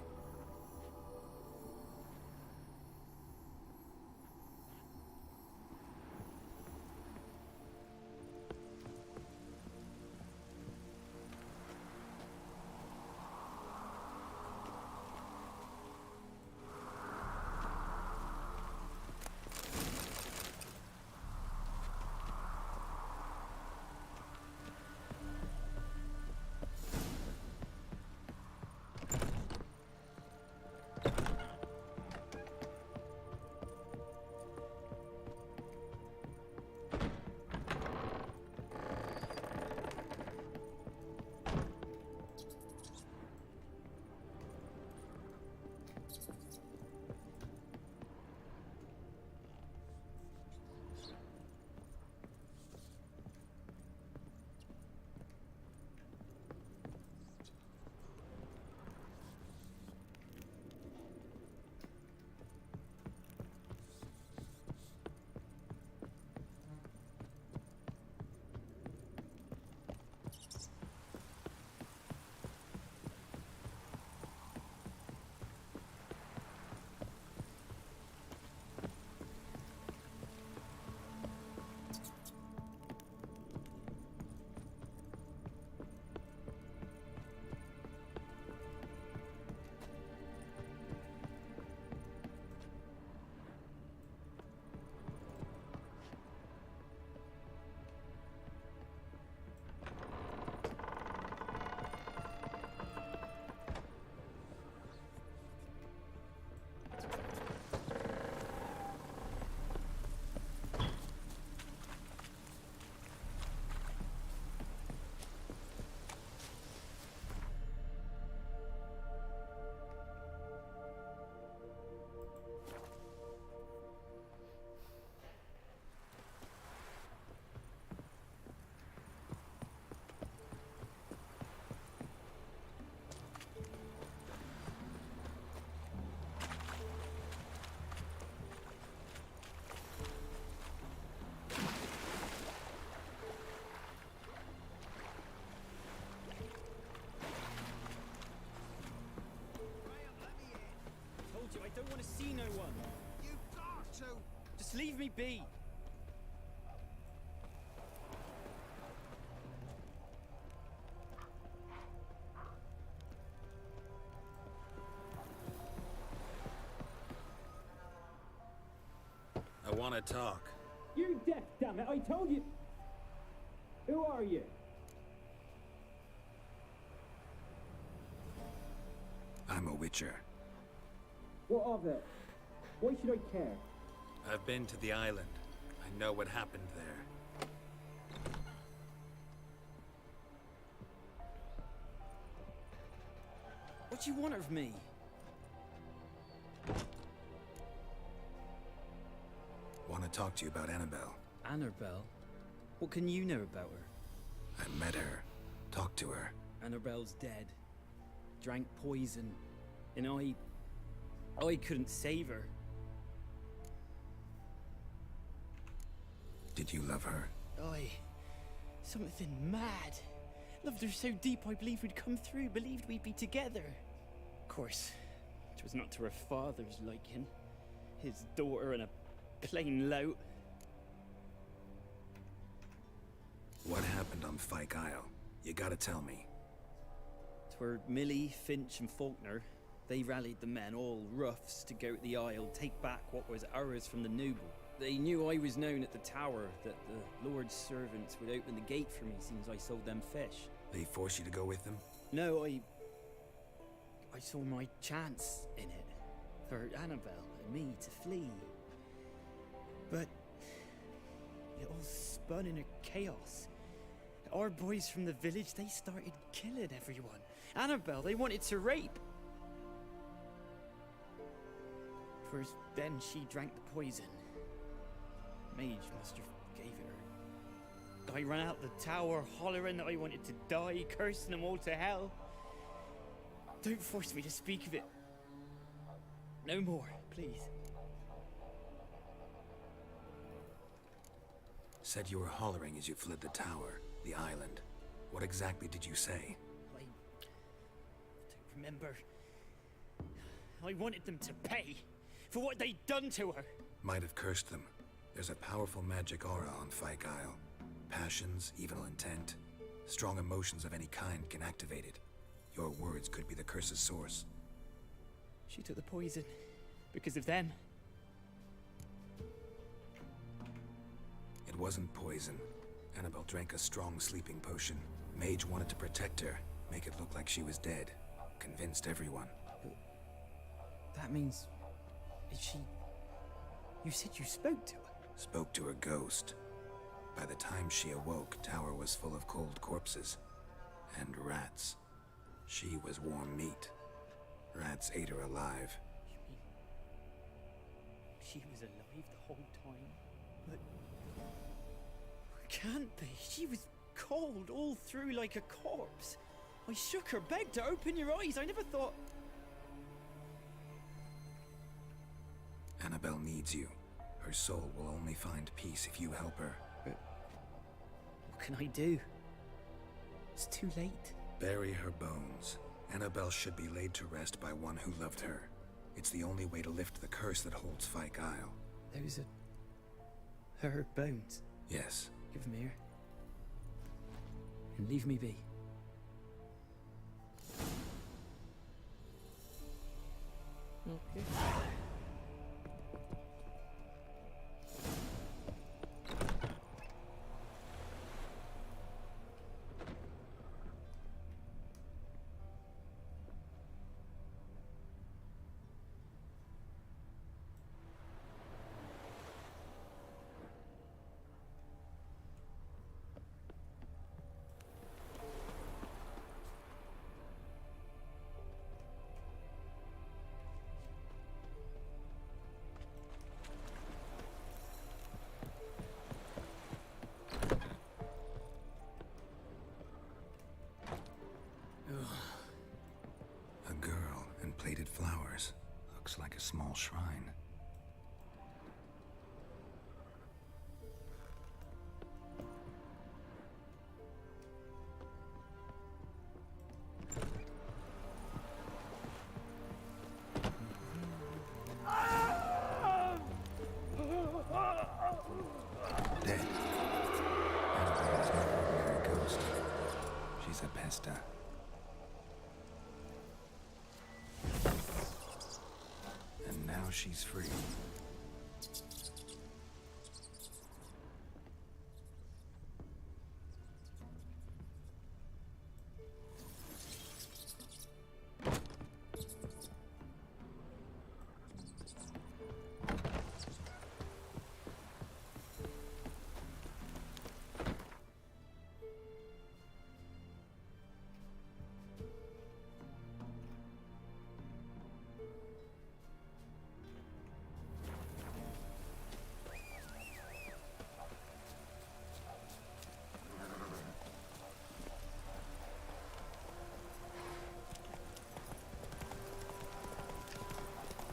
I don't want to see no one. You've got to! Just leave me be. I want to talk. You're deaf, damn it! I told you. Who are you? I'm a witcher. What of it? Why should I care? I've been to the island. I know what happened there. What do you want of me? Want to talk to you about Annabelle. Annabelle? What can you know about her? I met her. Talked to her. Annabelle's dead. Drank poison. And I couldn't save her. Did you love her? Something mad. Loved her so deep I believed we'd come through, believed we'd be together. Of course, it was not to her father's liking. His daughter and a plain lout. What happened on Fyke Isle? You gotta tell me. 'Twere Millie, Finch and Faulkner. They rallied the men, all roughs, to go to the Isle, take back what was ours from the noble. They knew I was known at the tower, that the Lord's servants would open the gate for me since I sold them fish. They forced you to go with them? No, I saw my chance in it, for Annabelle and me to flee. But it all spun in a chaos. Our boys from the village, they started killing everyone. Annabelle, they wanted to rape. First, then she drank the poison. Mage must have gave it her. I ran out the tower, hollering that I wanted to die, cursing them all to hell. Don't force me to speak of it. No more, please. Said you were hollering as you fled the tower, the island. What exactly did you say? I don't remember. I wanted them to pay for what they'd done to her. Might have cursed them. There's a powerful magic aura on Fyke Isle. Passions, evil intent, strong emotions of any kind can activate it. Your words could be the curse's source. She took the poison because of them. It wasn't poison. Annabelle drank a strong sleeping potion. Mage wanted to protect her, make it look like she was dead. Convinced everyone. But that means... Is she... You said you spoke to her? Spoke to her ghost. By the time she awoke, tower was full of cold corpses. And rats. She was warm meat. Rats ate her alive. You mean... She was alive the whole time? But... Can't be. She was cold all through like a corpse. I shook her, begged her, open your eyes. I never thought... Annabelle needs you. Her soul will only find peace if you help her. But what can I do? It's too late. Bury her bones. Annabelle should be laid to rest by one who loved her. It's the only way to lift the curse that holds Fyke Isle. Those are... her bones? Yes. Give them here. And leave me be. Okay. A girl and plated flowers. Looks like a small shrine. Now she's free.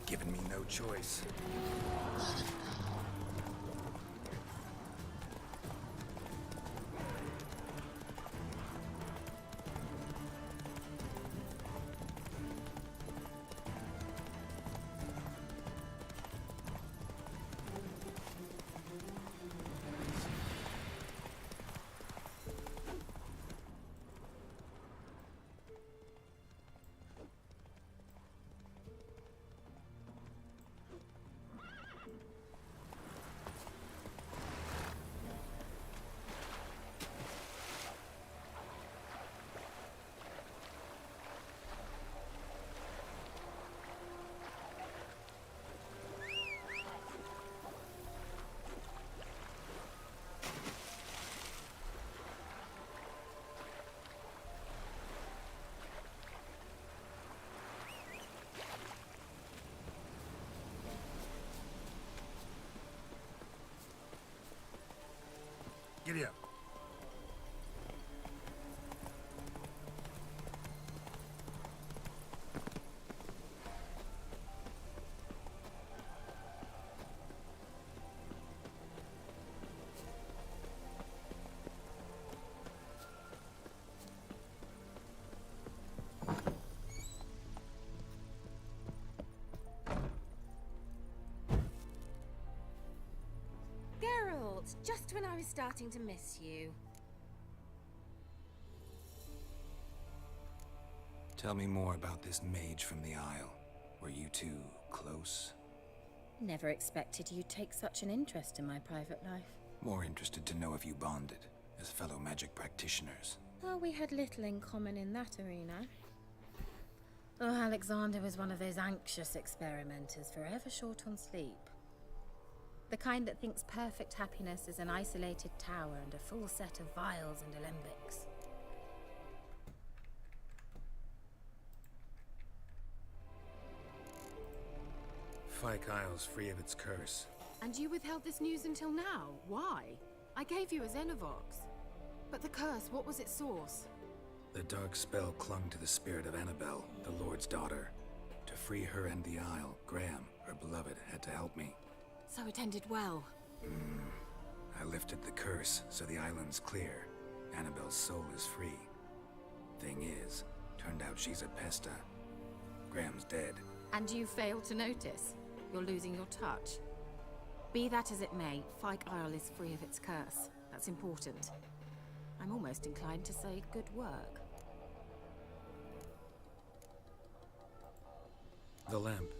Given me no choice. Giddy up. Geralt, just when I was starting to miss you. Tell me more about this mage from the Isle. Were you two close? Never expected you'd take such an interest in my private life. More interested to know if you bonded as fellow magic practitioners. Oh, we had little in common in that arena. Oh, Alexander was one of those anxious experimenters, forever short on sleep. The kind that thinks perfect happiness is an isolated tower and a full set of vials and alembics. Fyke Isle's free of its curse. And you withheld this news until now? Why? I gave you a Xenovox. But the curse, what was its source? The dark spell clung to the spirit of Annabelle, the Lord's daughter. To free her and the Isle, Graham, her beloved, had to help me. So it ended well. I lifted the curse, so the island's clear. Annabelle's soul is free. Thing is, turned out she's a pesta. Graham's dead. And you failed to notice. You're losing your touch. Be that as it may, Fyke Isle is free of its curse. That's important. I'm almost inclined to say good work. The lamp.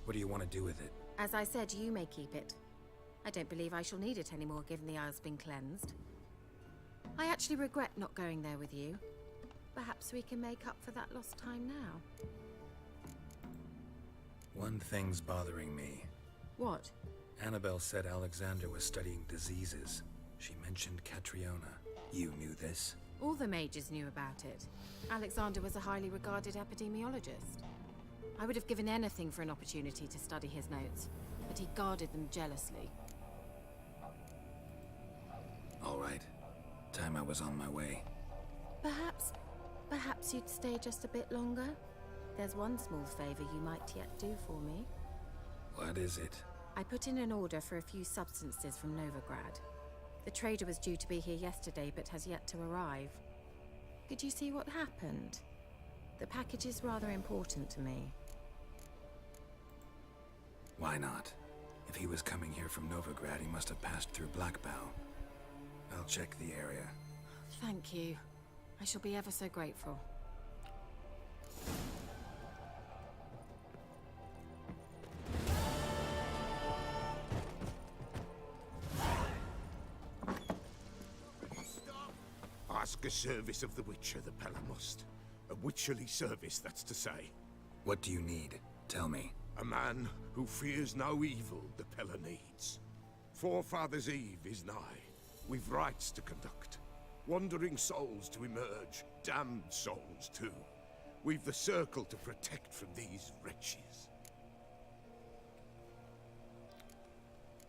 What do you want to do with it? As I said, you may keep it. I don't believe I shall need it anymore, given the Isle's been cleansed. I actually regret not going there with you. Perhaps we can make up for that lost time now. One thing's bothering me. What? Annabelle said Alexander was studying diseases. She mentioned Catriona. You knew this? All the mages knew about it. Alexander was a highly regarded epidemiologist. I would have given anything for an opportunity to study his notes, but he guarded them jealously. All right. Time I was on my way. Perhaps you'd stay just a bit longer? There's one small favor you might yet do for me. What is it? I put in an order for a few substances from Novigrad. The trader was due to be here yesterday, but has yet to arrive. Could you see what happened? The package is rather important to me. Why not? If he was coming here from Novigrad, he must have passed through Blackbow. I'll check the area. Thank you. I shall be ever so grateful. ask a service of the Witcher, the Pella must. A witcherly service, that's to say. What do you need? Tell me. A man who fears no evil the Pella needs. Forefathers' Eve is nigh. We've rites to conduct. Wandering souls to emerge, damned souls too. We've the circle to protect from these wretches.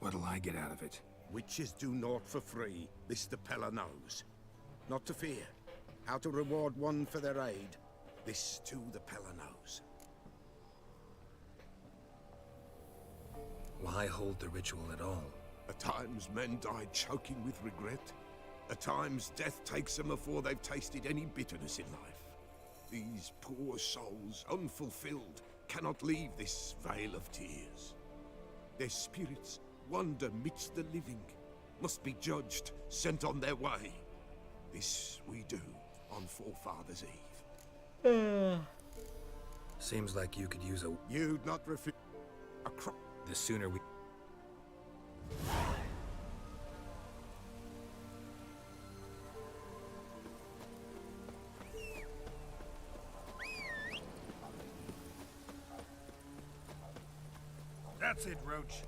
What'll I get out of it? Witches do naught for free, this the Pella knows. Not to fear. How to reward one for their aid, this too the Pella knows. Why hold the ritual at all? At times men die choking with regret. At times death takes them before they've tasted any bitterness in life. These poor souls, unfulfilled, cannot leave this vale of tears. Their spirits wander midst the living, must be judged, sent on their way. This we do on Forefathers' Eve. Seems like you could use a... You'd not refuse a The sooner we... That's it, Roach.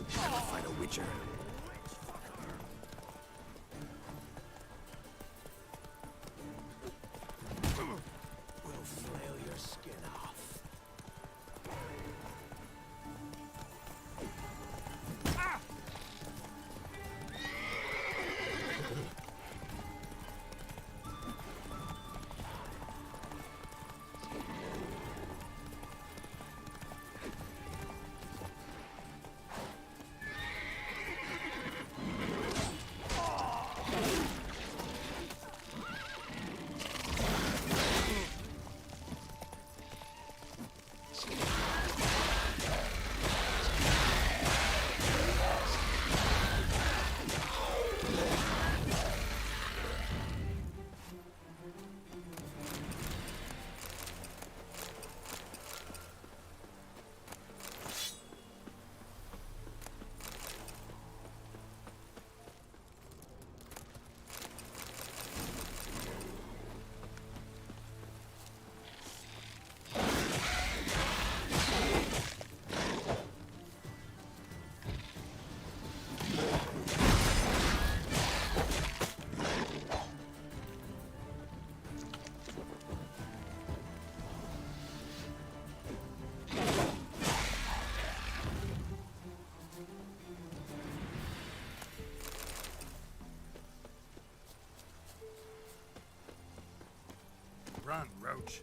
Never fight a Witcher. We'll flail your skin off. Run, Roach.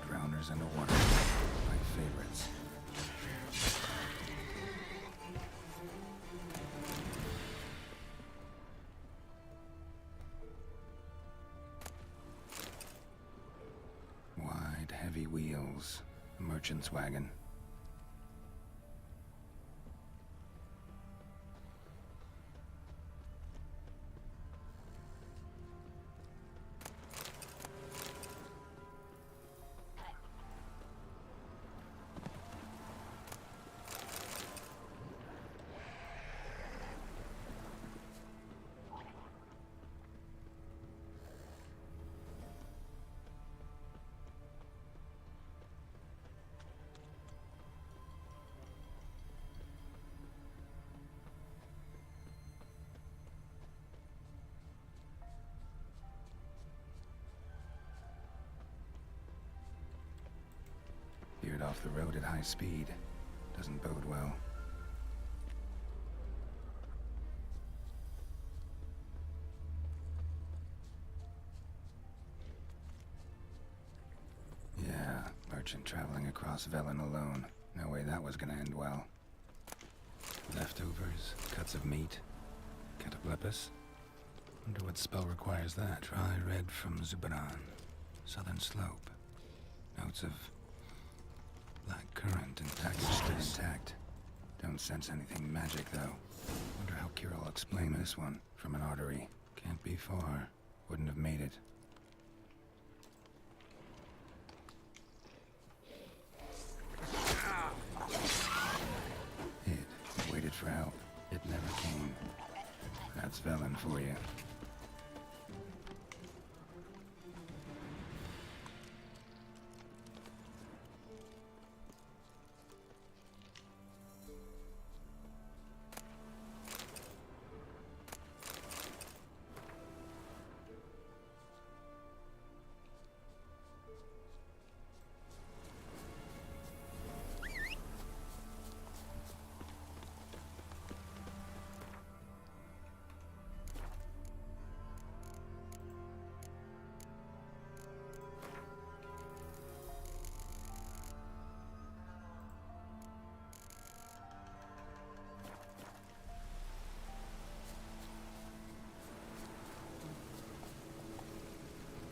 Drowners underwater. My favorites. Wide, heavy wheels. Merchant's wagon. Headed off the road at high speed. Doesn't bode well. Yeah, merchant traveling across Velen alone. No way that was gonna end well. Leftovers, cuts of meat, cataplepis. Wonder what spell requires that. Dry red from Zubaran. Southern slope. Notes of black currant and package still intact. Don't sense anything magic though. Wonder how KEIRA will explain this one. From an artery. Can't be far. Wouldn't have made it. It waited for help. It never came. That's Velen for you.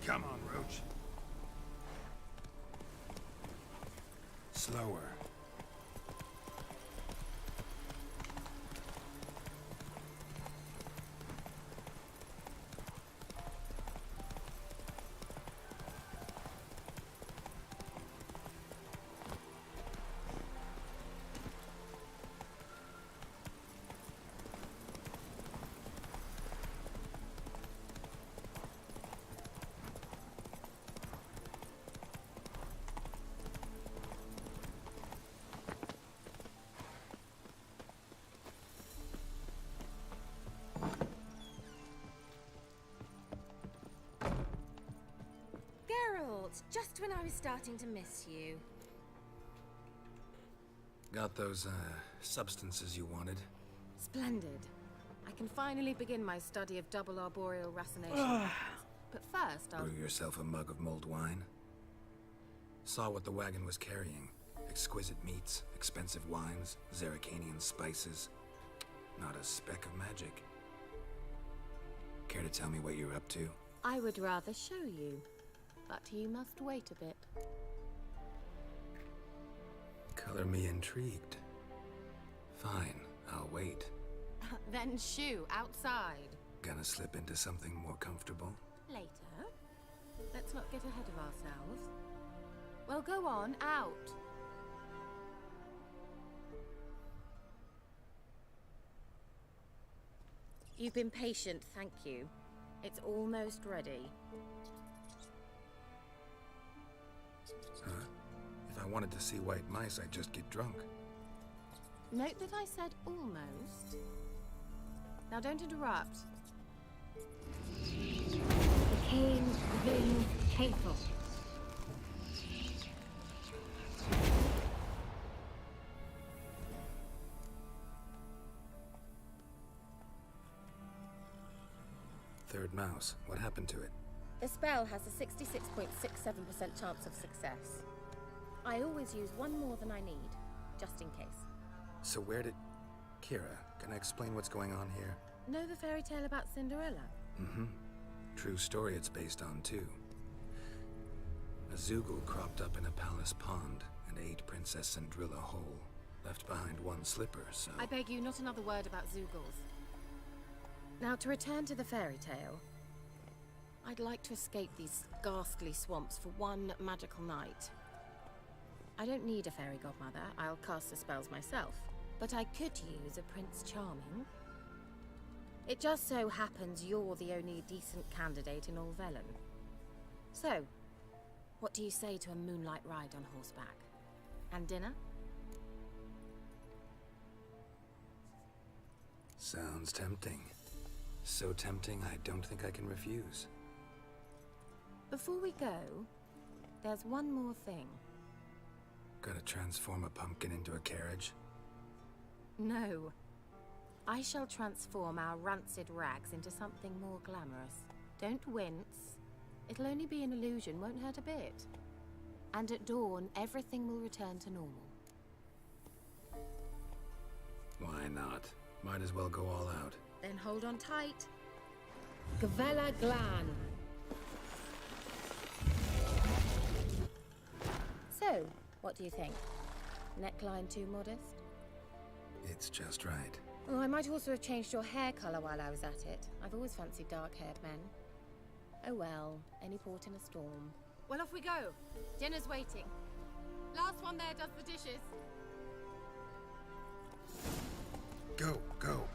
Come on, Roach. Slower. Just when I was starting to miss you. Got those, substances you wanted? Splendid. I can finally begin my study of double arboreal racination. But first, I'll... Brew yourself a mug of mulled wine. Saw what the wagon was carrying. Exquisite meats, expensive wines, Zerrikanian spices. Not a speck of magic. Care to tell me what you're up to? I would rather show you. But you must wait a bit. Color me intrigued. Fine, I'll wait. Then shoo, outside. Gonna slip into something more comfortable? Later. Let's not get ahead of ourselves. Well, go on, out. You've been patient, thank you. It's almost ready. If I wanted to see white mice, I'd just get drunk. Note that I said almost. Now don't interrupt. Became then hateful. Third mouse. What happened to it? The spell has a 66.67% chance of success. I always use one more than I need, just in case. So where did... KEIRA, can I explain what's going on here? Know the fairy tale about Cinderella? Mm-hmm. True story it's based on, too. A Zoogle cropped up in a palace pond and ate Princess Cinderella whole. Left behind one slipper, so... I beg you, not another word about Zoogles. Now, to return to the fairy tale, I'd like to escape these ghastly swamps for one magical night. I don't need a fairy godmother, I'll cast the spells myself. But I could use a Prince Charming. It just so happens you're the only decent candidate in all Velen. So, what do you say to a moonlight ride on horseback? And dinner? Sounds tempting. So tempting, I don't think I can refuse. Before we go, there's one more thing. Gotta transform a pumpkin into a carriage? No. I shall transform our rancid rags into something more glamorous. Don't wince. It'll only be an illusion, won't hurt a bit. And at dawn, everything will return to normal. Why not? Might as well go all out. Then hold on tight. Gavella Glan. So, what do you think? Neckline too modest? It's just right. Oh, I might also have changed your hair colour while I was at it. I've always fancied dark-haired men. Oh well, any port in a storm. Well, off we go. Dinner's waiting. Last one there does the dishes. Go, go.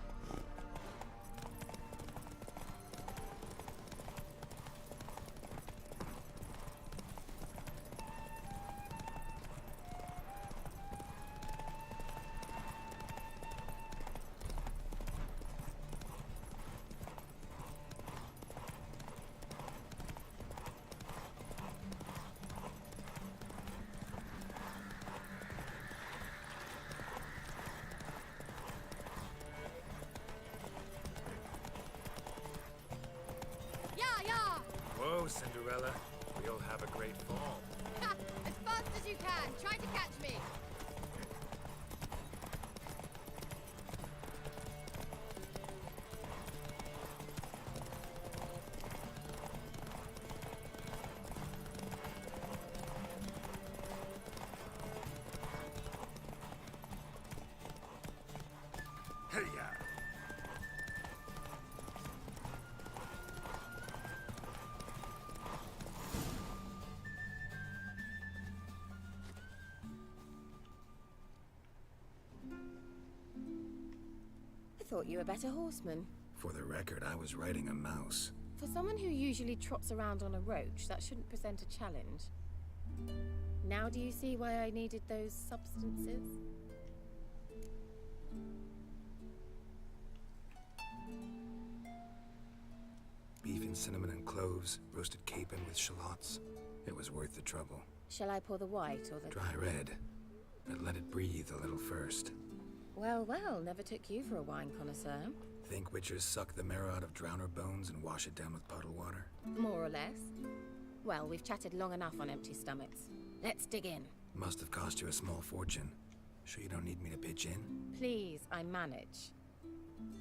Whoa, Cinderella. We'll have a great fall. Ha! As fast as you can. Try to catch me. Hey-ya! I thought you were a better horseman. For the record, I was riding a mouse. For someone who usually trots around on a roach, that shouldn't present a challenge. Now do you see why I needed those substances? Beef and cinnamon and cloves, roasted capon with shallots. It was worth the trouble. Shall I pour the white or the... Dry red, but let it breathe a little first. Well, well, never took you for a wine connoisseur. Think witchers suck the marrow out of drowner bones and wash it down with puddle water? More or less. Well, we've chatted long enough on empty stomachs. Let's dig in. Must have cost you a small fortune. Sure you don't need me to pitch in? Please, I manage.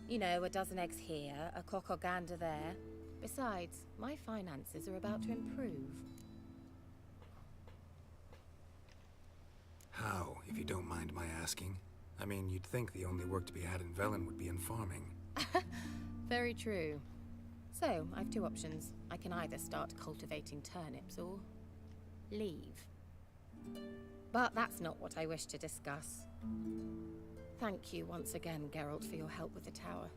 You know, a dozen eggs here, a cock or gander there. Besides, my finances are about to improve. How, if you don't mind my asking? I mean, you'd think the only work to be had in Velen would be in farming. Very true. So, I've two options. I can either start cultivating turnips or leave. But that's not what I wish to discuss. Thank you once again, Geralt, for your help with the tower.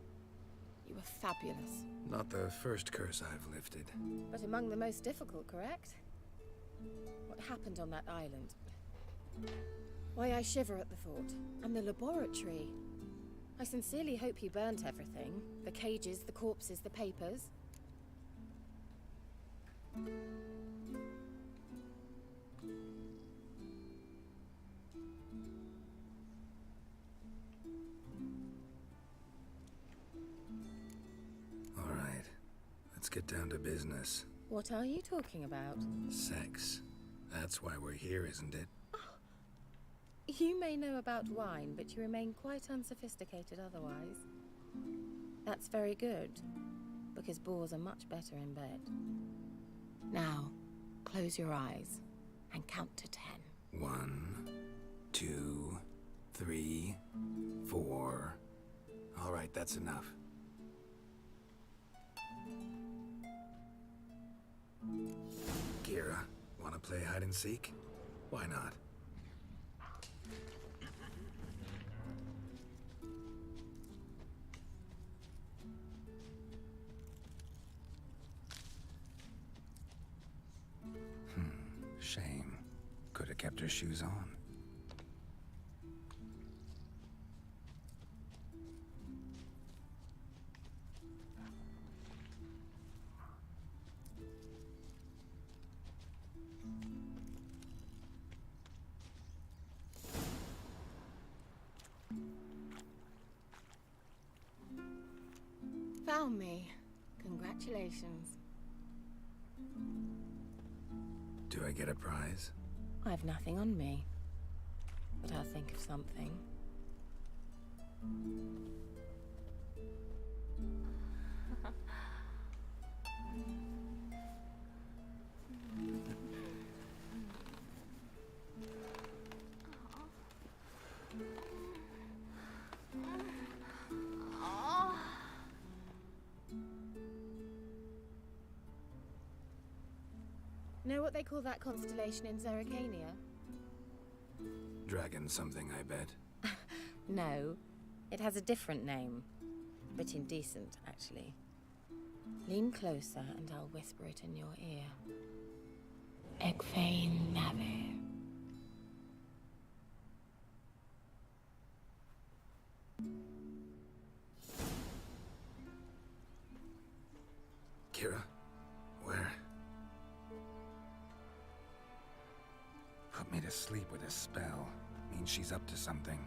You were fabulous. Not the first curse I've lifted. But among the most difficult, correct? What happened on that island? Why, I shiver at the thought. And the laboratory. I sincerely hope you burnt everything. The cages, the corpses, the papers. All right, let's get down to business. What are you talking about? Sex. That's why we're here, isn't it? You may know about wine, but you remain quite unsophisticated otherwise. That's very good, because boars are much better in bed. Now, close your eyes and count to 10. 1, 2, 3, 4. All right, that's enough. KEIRA, wanna play hide and seek? Why not? Shame. Could have kept her shoes on. Found me. Congratulations. Do I get a prize? I've nothing on me, but I'll think of something. Know what they call that constellation in Zerrikania? Dragon something, I bet. No, it has a different name. A bit indecent, actually. Lean closer and I'll whisper it in your ear. Egfain Nave. KEIRA? Where? Put me to sleep with a spell. Means she's up to something.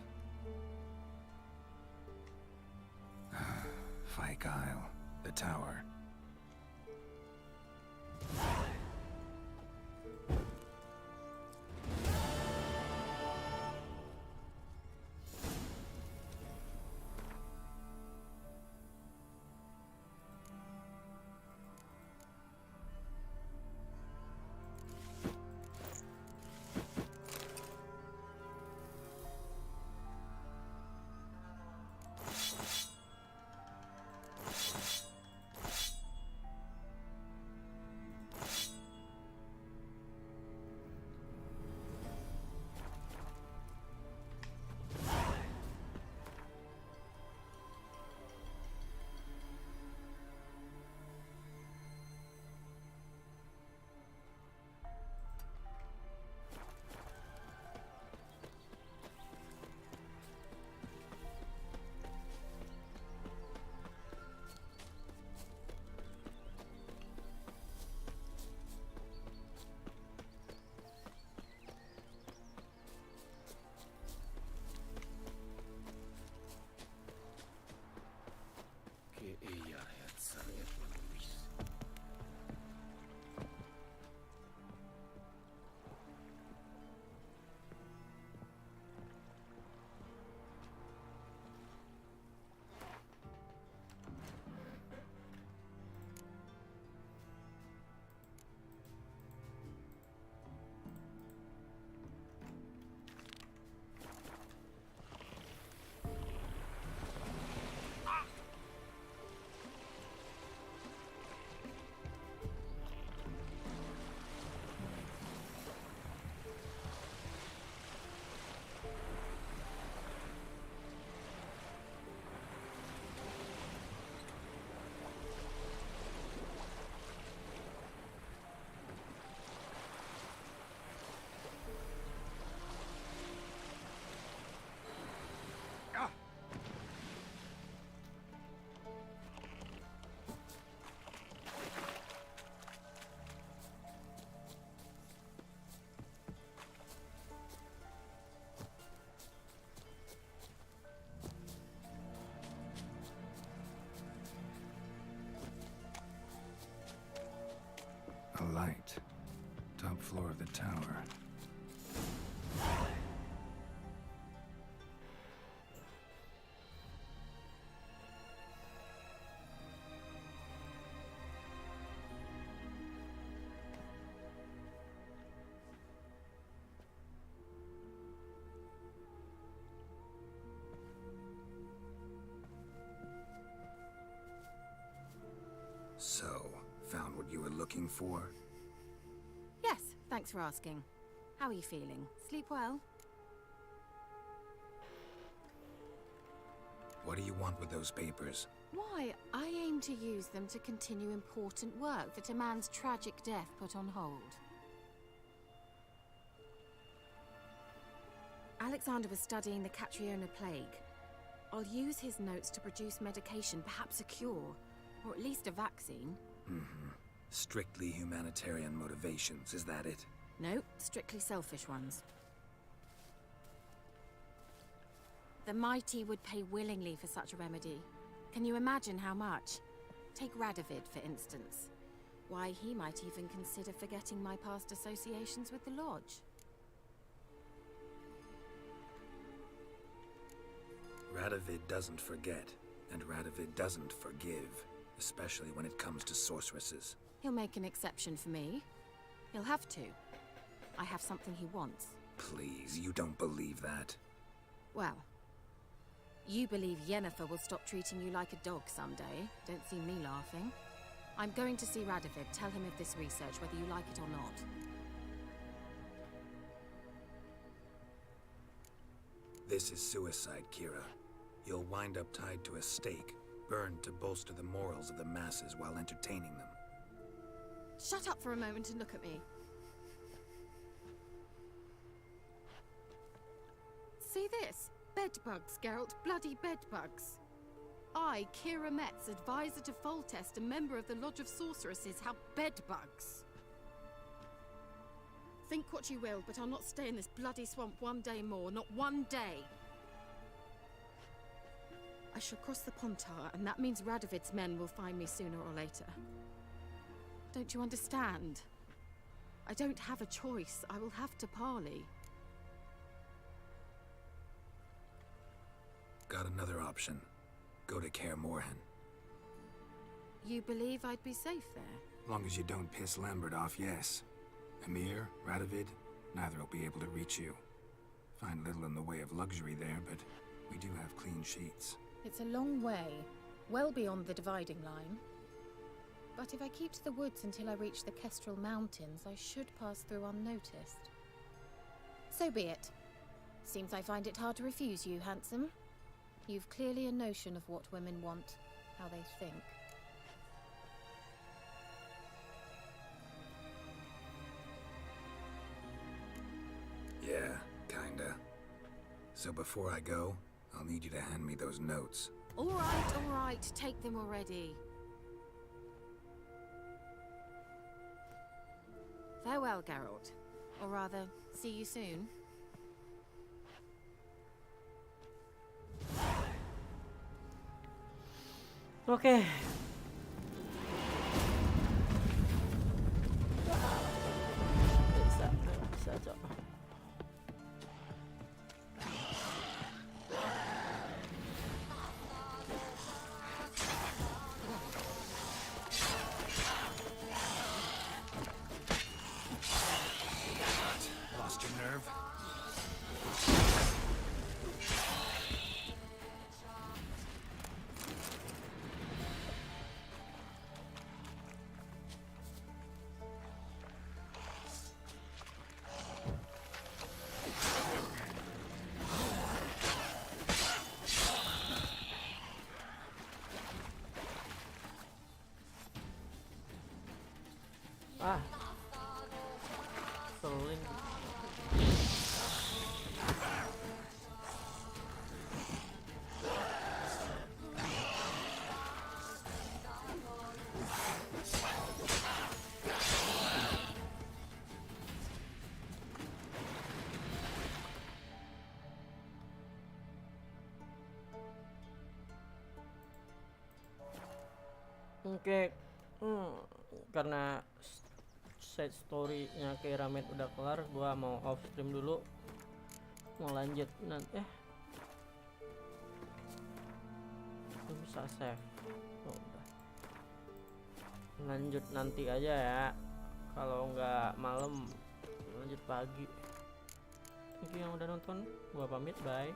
Fyke Isle. The tower. A light. Top floor of the tower. So, found what you were looking for? Yes, thanks for asking. How are you feeling? Sleep well? What do you want with those papers? Why, I aim to use them to continue important work that a man's tragic death put on hold. Alexander was studying the Catriona plague. I'll use his notes to produce medication, perhaps a cure, or at least a vaccine. Mm-hmm. Strictly humanitarian motivations, is that it? No, strictly selfish ones. The mighty would pay willingly for such a remedy. Can you imagine how much? Take Radovid, for instance. Why, he might even consider forgetting my past associations with the Lodge. Radovid doesn't forget, and Radovid doesn't forgive, especially when it comes to sorceresses. He'll make an exception for me. He'll have to. I have something he wants. Please, you don't believe that. Well, you believe Yennefer will stop treating you like a dog someday. Don't see me laughing. I'm going to see Radovid, tell him of this research, whether you like it or not. This is suicide, KEIRA. You'll wind up tied to a stake, burned to bolster the morals of the masses while entertaining them. Shut up for a moment and look at me. See this? Bedbugs, Geralt. Bloody bedbugs. I, KEIRA Metz, advisor to Foltest, a member of the Lodge of Sorceresses, have bedbugs. Think what you will, but I'll not stay in this bloody swamp one day more. Not one day. I shall cross the Pontar, and that means Radovid's men will find me sooner or later. Don't you understand? I don't have a choice. I will have to parley. Got another option. Go to Kaer Morhen. You believe I'd be safe there? Long as you don't piss Lambert off, yes. Emir, Radovid, neither will be able to reach you. Find little in the way of luxury there, but we do have clean sheets. It's a long way, well beyond the dividing line. But if I keep to the woods until I reach the Kestrel Mountains, I should pass through unnoticed. So be it. Seems I find it hard to refuse you, handsome. You've clearly a notion of what women want, how they think. Yeah, kinda. So before I go, I'll need you to hand me those notes. All right, take them already. Farewell, Geralt. Or rather, see you soon. Oke. Bisa, Cok. Lost your nerve? Ah. Selin. Oke. Karena side story-nya KEIRA udah kelar, gua mau off stream dulu, mau lanjut nanti. Bisa save. Udah. Lanjut nanti aja ya, kalau nggak malam lanjut pagi. Thank you yang udah nonton, gua pamit, bye.